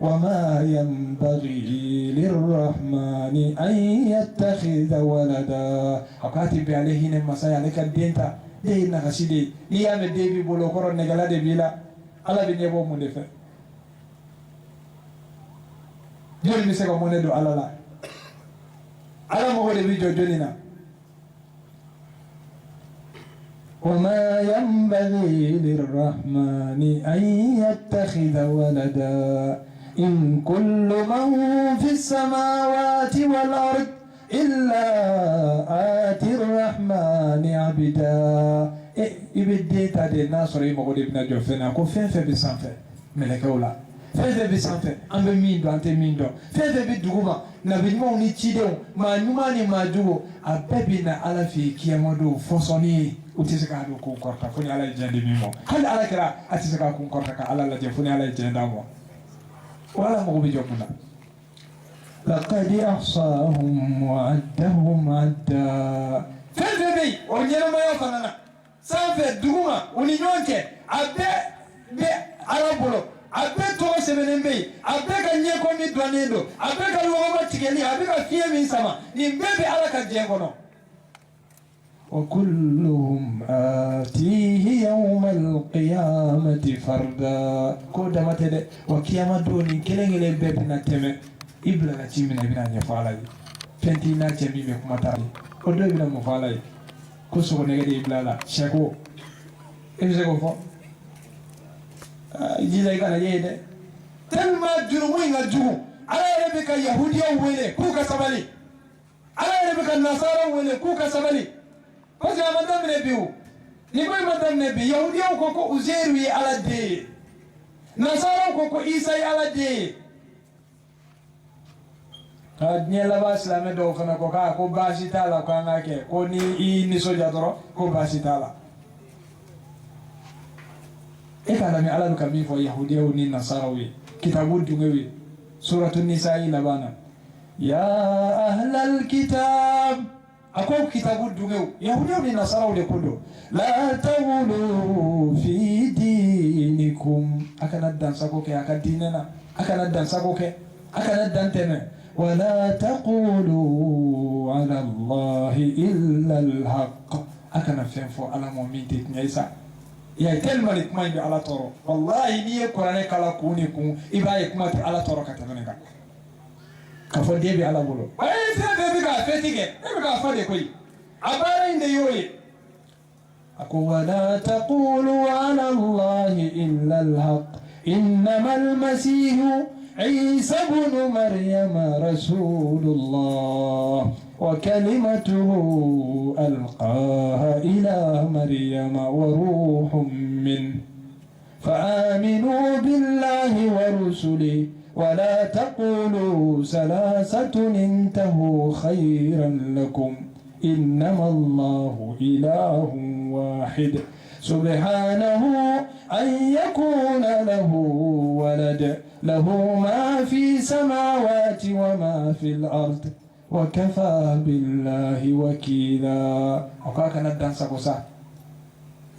Speaker 1: وما ينبغي للرحمن أن يتخذ ولدا أكاتب عليه نمسا عليك الدينتا دي نغسيدي ليام الدبي بولو كورو نغلا دي بيلا على بنيبو مندفع جول مسكو مندو على لا على مغرب بجوجلنا وما ينبغي للرحمن أن يتخذ ولدا إن كل من في السماوات والأرض إلا آتي الرحمن عبدا إبدي تادي ناصري مغرب نجوفنا كو فين في بسانفه ملكولا fɛn bɛ sanfɛ an bɛ min dɔn an tɛ min dɔn fɛn bɛ duguma nabiɲumanw ni cidenw maa ɲuman ni maa jugu a bɛɛ bɛ na ala fɛ yen kiyama don fɔsɔnni ye u tɛ se k'a dɔn k'u kɔrɔta fo ni ala ye diɲɛ di min ma hali ala kɛra a tɛ se k'a kun kɔrɔta ka ala lajɛ fo ni ala ye diɲɛ d'a ma o ala mago bɛ jɔ kun na. لقد أحصاهم وعدهم عدا fɛn bɛ yen o ɲɛnamaya fana na sanfɛ duguma u ni ɲɔgɔn cɛ a bɛɛ ala bolo. A bɛɛ tɔgɔ sɛbɛnnen bɛ yen a bɛɛ ka ɲɛko min dɔnnen don a bɛɛ ka lɔgɔma tigɛli a bɛɛ ka fiɲɛ min sama nin bɛɛ bɛ ala ka diɲɛ kɔnɔ. وكلهم آتيه يوم القيامة فردا ko dama tɛ dɛ wa kiyama don nin kelen kelen bɛɛ bɛna tɛmɛ i bilala ci min na i bɛna ɲɛfɔ ala ye fɛn t'i n'a cɛ min bɛ kuma t'a ye o dɔw bɛna mun fɔ ala ye ko sogonɛgɛ de y'i bila la sɛko i bɛ se k'o fɔ. Jila kana ye dɛ tellement jurumu in ka jugu ala yɛrɛ bɛ ka yahudiyaw wele k'u ka sabali ala yɛrɛ bɛ ka nasaraw wele k'u ka sabali parce que a ma daminɛ bi o ni ko in ma daminɛ bi yahudiyaw ko ko uzairu ye ala den ye nasaraw ko ko isa ye ala den ye a diɲɛ laban silamɛ dɔw fana ko k'a ko baasi t'a la ko an k'a kɛ ko ni i nisɔndiya dɔrɔn ko baasi t'a la. إكلامي على الكبير في يهودية والنصارى كتاب الجموي سورة النساء لبانا يا أهل الكتاب أقول كتاب الجموي يهودية والنصارى كله لا تغلوا في دينكم أكن الدنسكوك أكن ديننا أكن الدنسكوك أكن الدنتنا ولا تقولوا على الله إلا الحق أكن فينفو على مؤمن تتنيسا ya tellement de kuma bi ala toro wallahi ni e qur'ane kala kuni kun ibaye kuma ti ala toro ka tamane ka fo de bi ala bolo ay se be bi ka fetige e bi ka fo de koy abara inde yoyi ako wala taqulu ala allahi illa alhaq innama almasih عيسى بن مريم رسول الله وكلمته ألقاها إلى مريم وروح منه فآمنوا بالله ورسله ولا تقولوا ثلاثة انتهوا خيرا لكم إنما الله إله واحد سبحانه أن يكون له ولد له ما في السماوات وما في الأرض وكفى بالله وكيلا وكا كان دانساكو سا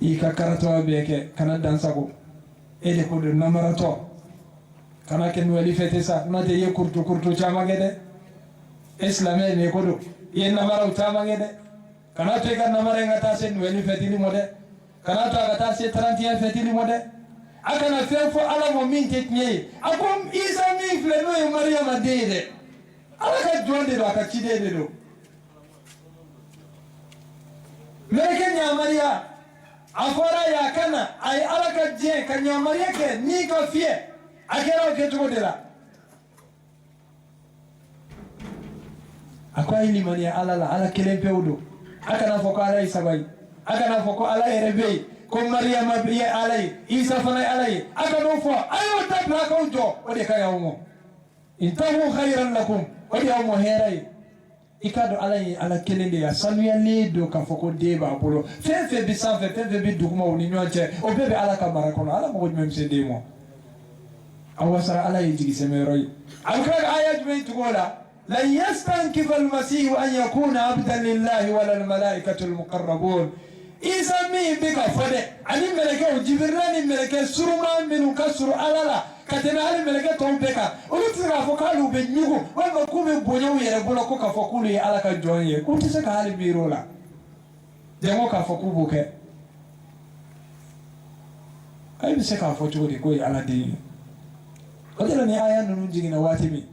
Speaker 1: إيكا كاراتو بيكي كان دانساكو إلي كودو نمراتو كان كن ولي فتسا ناتي يكورتو كورتو چاما گده إسلامي نيكودو ينمراو چاما گده كان تيكا نمرا نغتاسي ولي فتيلي مودي كان تو غتاسي 31 فتيلي مودي akana fefo ala mo min tetnye akom isa mi fleno e maryama dede ala ka jonde do aka chidede do meleke nyamariya afora ya kana ay alaka je ka nyamariya ke ni ka fie akera ke tuko dela akwa ili mani ala kelempe udo akana foko ala isabai akana foko ala erebe ko maryam biye alai isa fana alai akano fo ayo tabla ko jo ode kaya umo intahu khairan lakum ode umo herai ikado alai ala kelende ya sanuya ledo ka foko deba apolo fefe bisanfe fefe bidukuma uni nyonche obebe ala kamara kono ala mo memse demo awasara ala yiji semeroi alkaga ayat me tugola لن يستنكف المسيح أن يكون عبدا لله ولا الملائكة المقربون إذا مي بك فده أني ملكة جبران ملكة سرما من كسر ألالا كتنا هل ملكة توم بك ولتسرع فكالو بنيغو وما كوب بنيو يربولا كوكا فكولي على كجوانيه كنت سك هل بيرولا دمو كفكوبوك أي بسك فوتوري كوي على دي قدرني آية ننجينا واتمي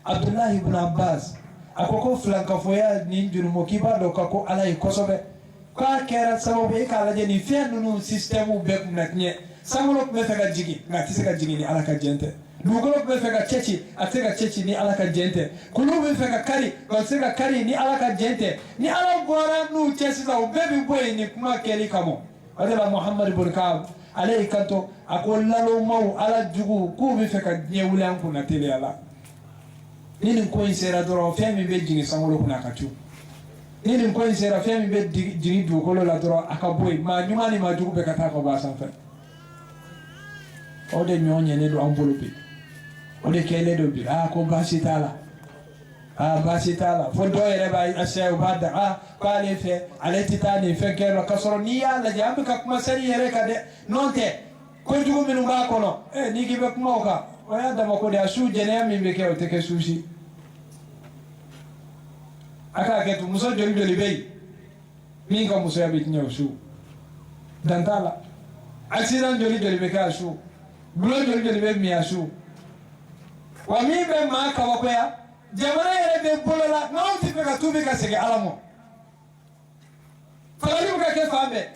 Speaker 1: عبد الله بن عباس akoko flanka foya ni njuru mokiba do kako alay kosobe ka kera sababu e kala je ni fennu no systemu be naknye samolo be fega jigi ngati sega jigi ni alaka jente dugolo be fega chechi atega chechi ni alaka jente kulu be fega kari ko sega kari ni alaka jente ni ala gora nu chesi za bebi boy ni kuma keli kamo adela muhammad ibn kab alay kanto akollalo mau ala jugu ku be fega nyewulan ku na tele ala nini ko insera doro femi be jigi sangolo kuna katu nini ko insera femi be jigi du ko la doro akaboy ma nyumani ma dugu be kata ko ba sanfa o de nyonye ne do ambolo be o de kele do bi ko basitala basitala fo do yere ba asya ubada qale fe alati tani fe kero kasoro niya la jambe ka kuma sari yere ka de nonte ko dugu minu ba kono ni gibe kuma ka waya da mako da su jene mi be ke o te ke sushi aka ke tu muso joli joli bay mi ka muso ya bit nyaw su dantala accident joli joli be ka su bulo joli joli be mi asu wa mi be ma ka wa ya jamana yere be bolola ngaw ti be ka tubi ka sege alamo fali ka ke fambe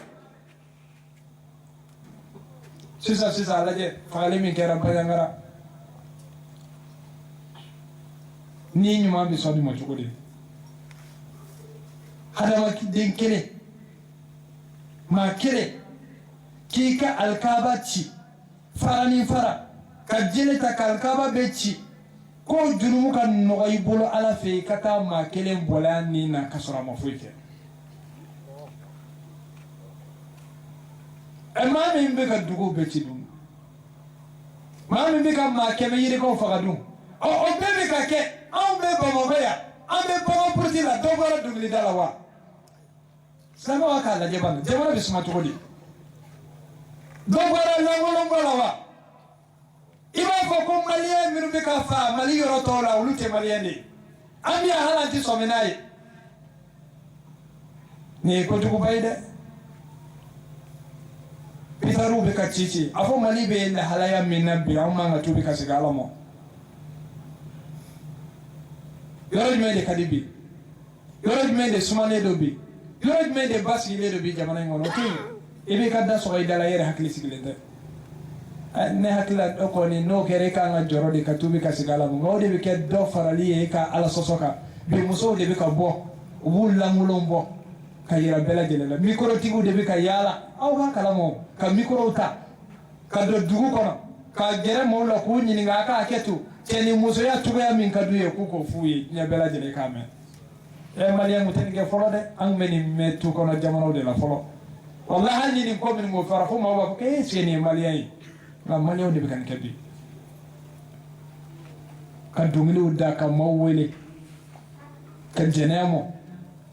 Speaker 1: sisa alaje fali mi kera bayangara ni nyuma bi so bi mo chukudi hadama den kele ma kele kika alkaba ci farani fara ka jele ta kalkaba be ci ko junumu kan no ay bolo ala fe kaka ma kele bolani na kasora ma fuike amma min be ka dugo be ci dum ma min be ka ma keme yire ko faga dum o be ka ke on be ba mo ya on be ba mo purti la dogora dugli dala wa sama wa kala jebal jebal bi suma to di dogora la ngolo wa iba fo ko maliye miru be ka fa mali yoro to la ulute maliyende ami hala ti so menayi ni ko dugu bayde pitaru be ka cici afo mali be la halaya minnabi amma ngatu be ka sigala mo yoro jumede kadibi yoro jumede sumane do bi yoro jumede basi le do bi jamana ngono tin ibe kadda so idala yere hakli sigilende ne hakla do ko ni no kere ka nga joro de katubi ka sigala mo ngode be ke do farali e ka ala sosoka bi muso de be ka bo wulla mulombo ka yira bela jelela mikro tigu de be ka yala aw ba kala mo ka mikro ta ka do dugu kono ka jere mo la ku nyini nga ka ketu teni muso ya tuga min ka duye ku ko fuyi nya bela jele kame e maliya mutenge folo de ang meni metu kono jamano de la folo wallahi ni ko min mo farafu ma wa ke seni maliya yi la maliya de be kan kebi kan dungili udda ka mawwele kan jenemo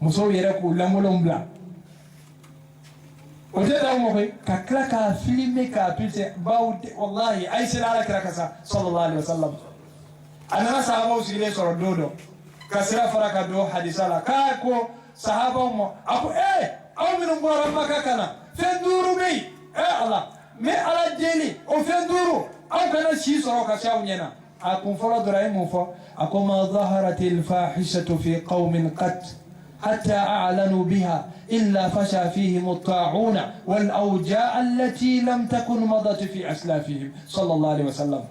Speaker 1: muso yere ku lamolombla o de dawo ko ka klaka filme ka pite bawde wallahi ay sila ala krakasa sallallahu alaihi wasallam ana sahaba usile soro dodo kasira faraka do hadisala ka ko sahaba mo ako aw min ngora maka kana fenduru be Allah me ala jeli o fenduru aw kana shi soro ka shaw nyena akun folo doray mo fo akoma dhaharatil fahishatu fi qaumin qat حتى أعلنوا بها إلا فشى فيهم الطاعون والأوجاع التي لم تكن مضت في أسلافهم صلى الله عليه وسلم.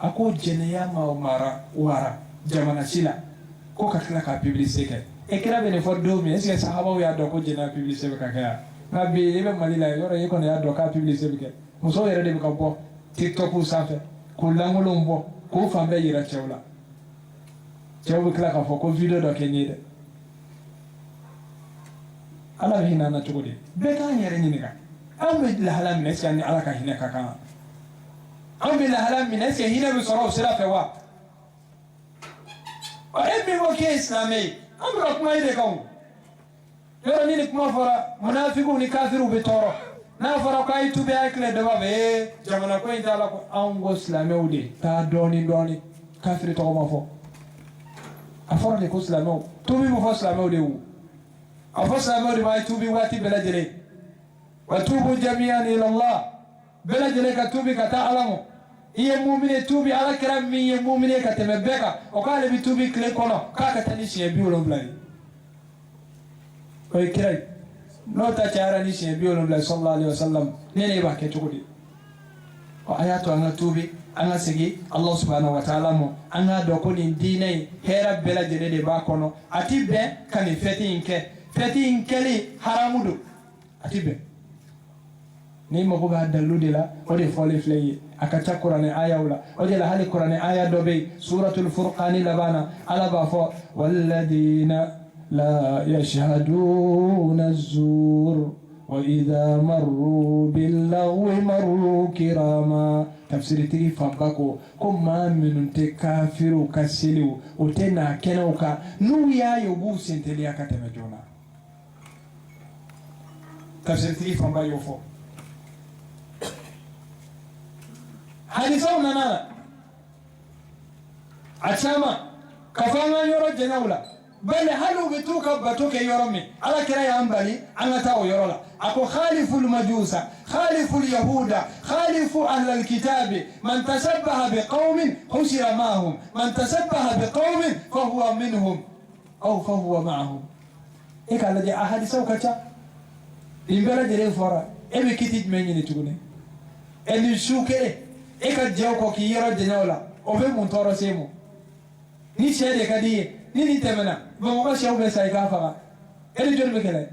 Speaker 1: أقول جنيا ما ومارا وارا جمانا سيلا كو كتلا كا بيبليسيك إكرا بني فردومي إسكي صحابة ويادو كو جنا بيبليسيك كاكيا نبي يبقى ماليلا يورا يكون يادو كا بيبليسيك مسو يردي بكبو تيك توك وسافة كلام ولومبو كو فامبي يرا تشاولا تشاو بكلا كفو كو فيديو دو كينيد ala be hinana cogo di be ka yɛrɛ ɲininka an be lahala minɛ est ce que ni ala ka hinɛ ka kan an be lahala minɛ est ce que hinɛ be sɔrɔ o sira fɛ wa e min ko k'e ye silamɛ ye an bɛ ka kuma e de kan o yɔrɔ ni kuma fɔra munafikiw ni kafiriw bɛ tɔɔrɔ n'a fɔra ko a ye tubi a ye tile daba fɛ jamana ko in t'a la ko anw ko silamɛw de taa dɔɔni dɔɔni kafiri tɔgɔ ma fɔ a fɔra de ko silamɛw tubi bɛ fɔ silamɛw de wo أفسر أمر ما يتوبي واتي بلجري وتوبوا جميعا إلى الله بلجري كتوبي كتعلموا هي مؤمنة توبي على كلام مية مؤمنة كتمبكا وقال بتوبي كلي كنا كاكتنيش يبيولون بلاي ويكري نو تشارنيش يبيولون بلاي صلى الله عليه وسلم نيني باكي تقولي وآياتو أنا توبي أنا سجي الله سبحانه وتعالى مو أنا دوكوني ديني هرب بلجري دي باكونو أتيبه كان فتين feti inkeli haramudu atibe ni mako ga dalude la o de fole fleye akacha qur'ani aya wala o de la hali qur'ani aya dobe suratul furqan labana ala ba fo walladina la yashhaduna az-zur wa idha marru bil-lagwi marru kirama tafsiri tigi fambako ko ma minun te kafiru kasiliu o te na kenauka nu ya yobu senteli akateme jona tafsiri famba yofo hadisa unanana achama kafanga yoro jenawla bal halu bituka batuke yoromi ala kira ya ambali anata yorola ako khalifu almajusa khalifu alyahuda khalifu ahli alkitab man tashabbaha biqaumin husira ma'hum man tashabbaha biqaumin fahuwa minhum aw fahuwa ma'hum ikala di ahadisa ukacha imbela jere fora ebe kitit menyini tugune eni shuke e ka jew ko ki yoro jenawla o be mun toro semo ni shede kadiye ni temena ba mo ka shew be sai ka faga eni jol be kele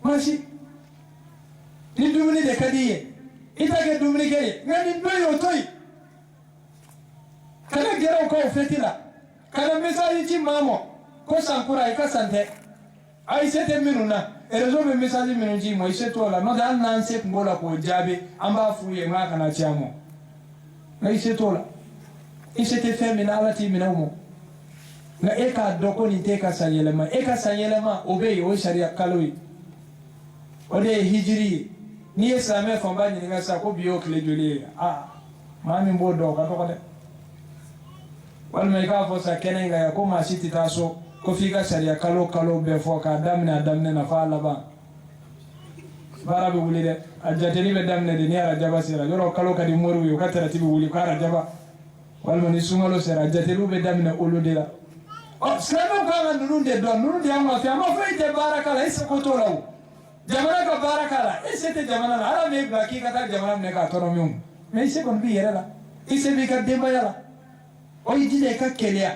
Speaker 1: mashi ni dumuni de kadiye ita ke dumuni kele ngani doyo toy kana gero ko fetila kana mesali ci mamo ko sankura e ka sante ay sete minuna erezo be message minunji mo iseto la no dal nan se ngola ko jabe amba fuye ma kana chiamo na iseto la isete femina alati minaumo na eka doko ni teka sanyelema eka sanyelema obey o sharia kaloi ode hijri ni islame famba ni ngasa ko biyo kle joli mami mbodo ka to de wal me ka fo sa kenenga ya ko ma siti taso ko figa sharia kalo be fo ka damna na fa laba barabe wuli de ajateli be damne de ni ara jaba sira yoro kalo kadi moru yo katara tibi wuli ko ara jaba walma ni sumalo sira ajatelu be damne olude la o slamo ka nunde don nunde amma fi amma fa ite barakala isa ko to law jamana ka barakala isete jamana ala me baki kata jamana ne ka toro mum me ise kon bi yera la ise bi ka demba yala o yidide ka kelia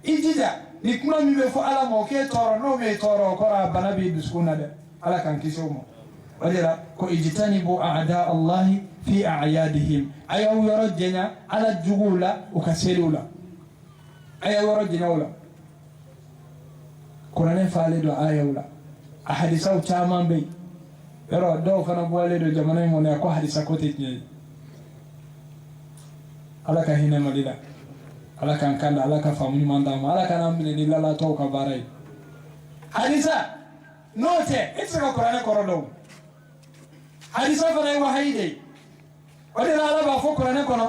Speaker 1: ijida ni kuma mi be fo ala mo ke toro no me toro ko ra banabi biskuna de ala kan kisomo wajira ko ijtanibu a'da Allah fi a'yadihim ayaw yarjana ala jugula ukaselula ayaw yarjana wala qur'an faale do ayawla ahadisa chama be yaro do fana boale do jamana mo ne ko hadisa ko tetni ala ka hina malila ala kan kanda ala ka famuni mandama ala kan amne ni lala to ka barai hadisa note it's ko qur'an ko rodo hadisa fana wa haide wadi ala ba fo qur'an ko no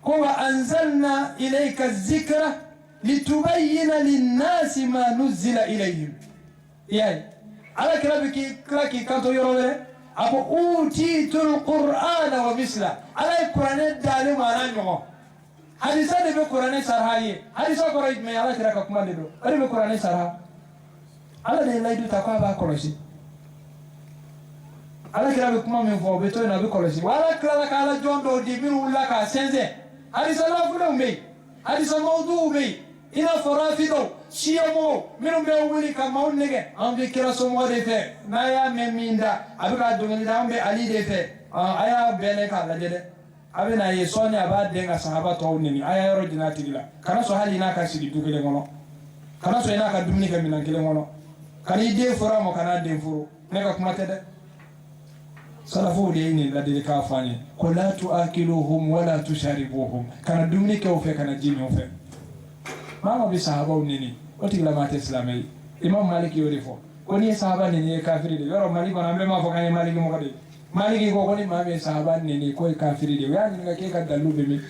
Speaker 1: ko wa anzalna ilayka adh-dhikra litubayyana lin-nasi ma nuzila ilayhim yani ala kirabiki klaki kanto yorole apo utitul qur'ana wa misla ala qur'an dale maranyo hadisa de be qur'an sarhaye hadisa ko ray me ala kiraka kuma de do ari be qur'an sarha ala de laydu ta ko ba kolosi ala kira be kuma min fo be to na be kolosi wala kala kala jondo di min wala ka senze ali salafu no me ali sa mawdu me ina farafido shiyamo min be wuli ka maun nege am be kira so mo de fe na ya me minda abika dungani da am be ali de fe aya bene ka la de abena ye soni aba denga sahaba to nini aya yoro dinati gila kana so hali na ka sidi dugele ngono kana so ina ka dumni ka minan kele ngono kani de fura mo kana de furu ne ka kuma tede salafu de ni la de ka fani ko la tuakiluhum wala tusharibuhum kana dumni ke ofe kana jimi ofe mama bi sahaba nini o tigla mate islamai imam maliki yori fo ko ni sahaba nini kafiri de yoro mali bana be ma fo kan maliki mo kadi maliki ko ni mame sahaba nini ko kafiri de yani ngake ka dalube mi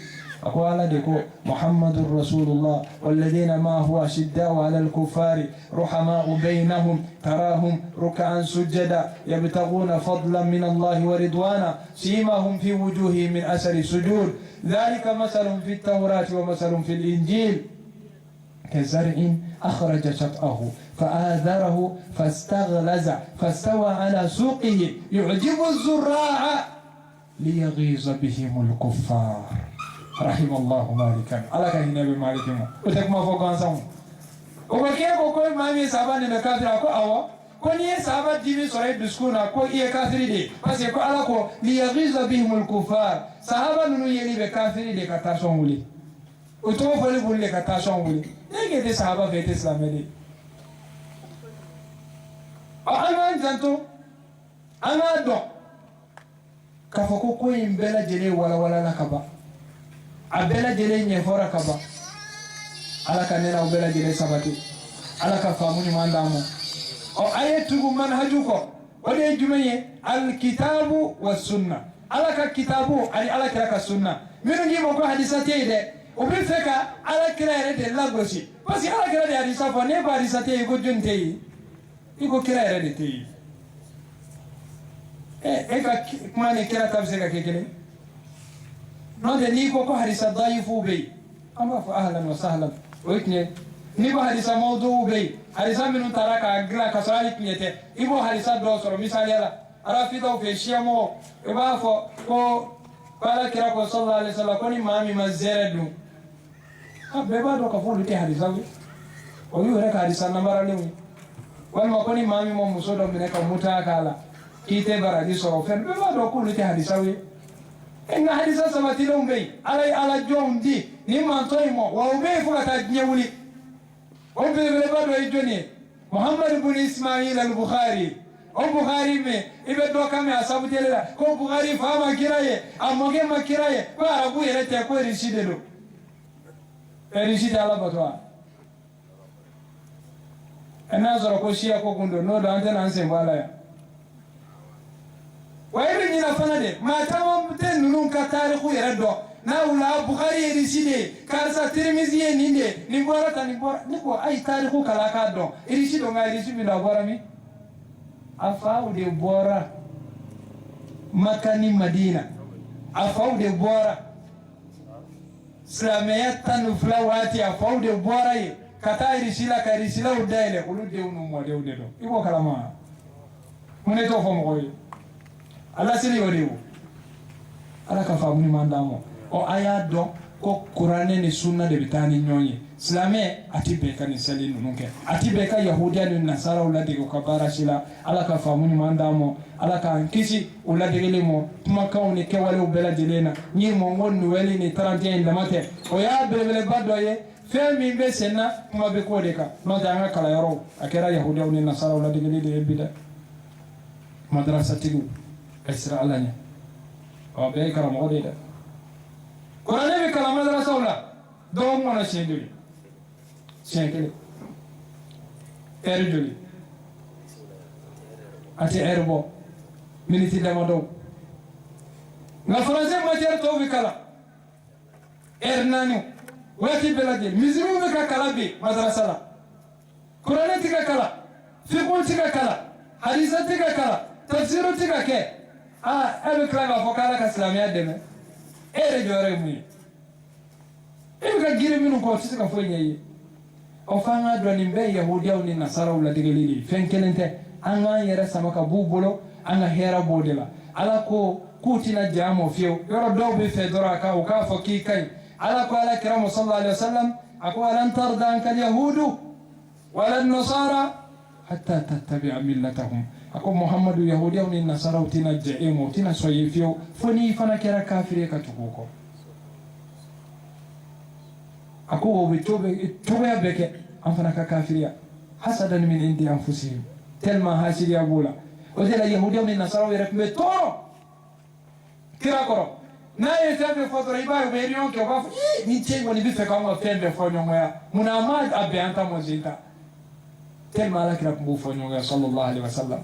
Speaker 1: أقول لكم محمد رسول الله والذين ما هو شداء على الكفار رحماء بينهم تراهم ركعا سجدا يبتغون فضلا من الله ورضوانا سيماهم في وجوههم من أثر السجود ذلك مثل في التوراة ومثل في الإنجيل كزرع أخرج شطأه فآذره فاستغلز فاستوى على سوقه يعجب الزراع ليغيظ بهم الكفار رحم الله مالكا على كان النبي مالكا وتكما فوق انسان وكيف كل ما مي سابان نكافر اكو اوا كوني سابا ديمي سوري دسكونا كو اي كافر دي بس كو على كو ليغيظ بهم الكفار صحابه نو يلي بكافر دي كاتاشون ولي وتو فولي بولي كاتاشون ولي نيجي دي صحابه في الاسلام دي انا انتو انا دو كفوكو كو يمبلا جلي ولا نكبا abela jele nye fora kaba ala kanena ubela jele sabati ala ka famuni mandamo o ayetu manhaju ko ode jumaye alkitabu was sunna ala ka kitabu ali ala kira ka sunna minu ngi mo ko hadisati de o bi feka ala kira ere de lagosi parce ala kira de hadisa fo ne ba hadisati ko junte yi iko kira ere de ti ka mane kira tabse ka kekele نودي نيكو كو حديث ضعيف بي اما فاهلا وسهلا ويتني نيكو حديث موضوع بي حديث من تراك اغلا كسالك نيته يبو حديث دوسرو مثال يلا رافيدو في شيمو يبافو كو قال كراكو صلى الله عليه وسلم كوني مامي مزردو بيبا دو كفول تي حديث ويو رك حديث نمبر لوي والما كوني مامي مو مسودو منك موتا كالا كيته برادي سو فن بيبا دو كول تي حديث inga hadisa sabati lombe ala jondi ni mantoimo wa ube fuka tajnyewuli ombe vile bado ijoni Muhammad ibn Ismail al-Bukhari Bukhari me ibe do kame asabu telela ko Bukhari fama kiraye amoge makiraye ko arabu yerete ko rishide do rishide ala batwa anazoro ko shia ko gundo no do antena ansembala ya وإذا جينا فنادي ما تمام تنون كتاريخ يردو ناولا بخاري يريسيدي كارسا ترمزي نيندي نبورا تنبورا نبو أي تاريخ كلاكادو يريسيدو ما يريسي بنا بورامي أفاو دي بورا مكاني مدينة أفاو دي بورا سلاميات تنفلاواتي أفاو دي بورا كتا يريسيلا كيريسيلا ودايلة كلو ديونو مو ديونو يبو كلاما منيتو فمغوي ala sili yoriwo ala ka famuni mandamo o aya do ko qur'ane ni sunna de bitani nyonye islame atibe kan sali nunke atibe ka yahudiya ni nasara ulade ko kabara shila ala ka famuni mandamo ala ka kisi ulade gelemo tuma kawni ke wale ubela jelena ni mo ngon weli ni 31 damate o ya bele badoye femi be senna kuma be ko de ka no danga kala yoro akera yahudiya ni nasara ulade gelede ebida madrasa tigu اسرع لنا وبيك رمودي ده قرانه بكلام مدرسه ولا دوم ولا شيء شيء ارجلي اتي اربو منتي دمدو لا فرنسي ما تيرتو بكلا ارنانو واتي بلادي مزرو بك كلابي مدرسه لا قرانه تك كلا فقه تك كلا حديث تك كلا تفسير تك كه ebe klaba fokala ka islamia deme ere jore mu ebe ka gire minu ko tsika fo nyayi وفانا دون بي يهوديا ونصارى ولا دغليلي فين كلنت انا يرى سمكا بوبولو انا هيرا بودلا على كوتنا جامو فيو يرى دوبي فدرا كاو كافو كي كاي على قال كرام صلى الله عليه وسلم اقول لن ترضى عنك اليهود ولا النصارى حتى تتبع ملتهم اقول محمد يهوديا ونصارى وتنا جيمو تنا سويفيو فني فانا كرا كافري كتوكو أكو بتوبة بك أنفنا كافريا حسدا من عند أنفسهم تلما هاشي يقولا وذل اليهودية من النصارى يركب تورو كلا كرو نا يتابع فترة يبقى بيريون كباف من شيء وني بيفك أما فين بفونيون ويا منامات أبي أنت مزيتا تلما لك رب بفونيون صلى الله عليه وسلم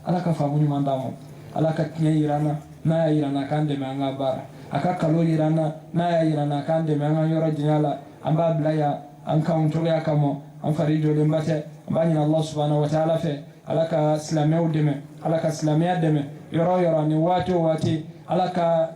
Speaker 1: على كفاموني من دامو على كتني إيرانا نا إيرانا كان دم أنا بارا أكاكلو إيرانا نا إيرانا كان دم أنا يورا جنالا amba blaya an kawuntole akamo an farijo de mbate bani Allah subhanahu wa ta'ala fe alaka islamiya deme alaka islamiya deme yoro ni wato wati alaka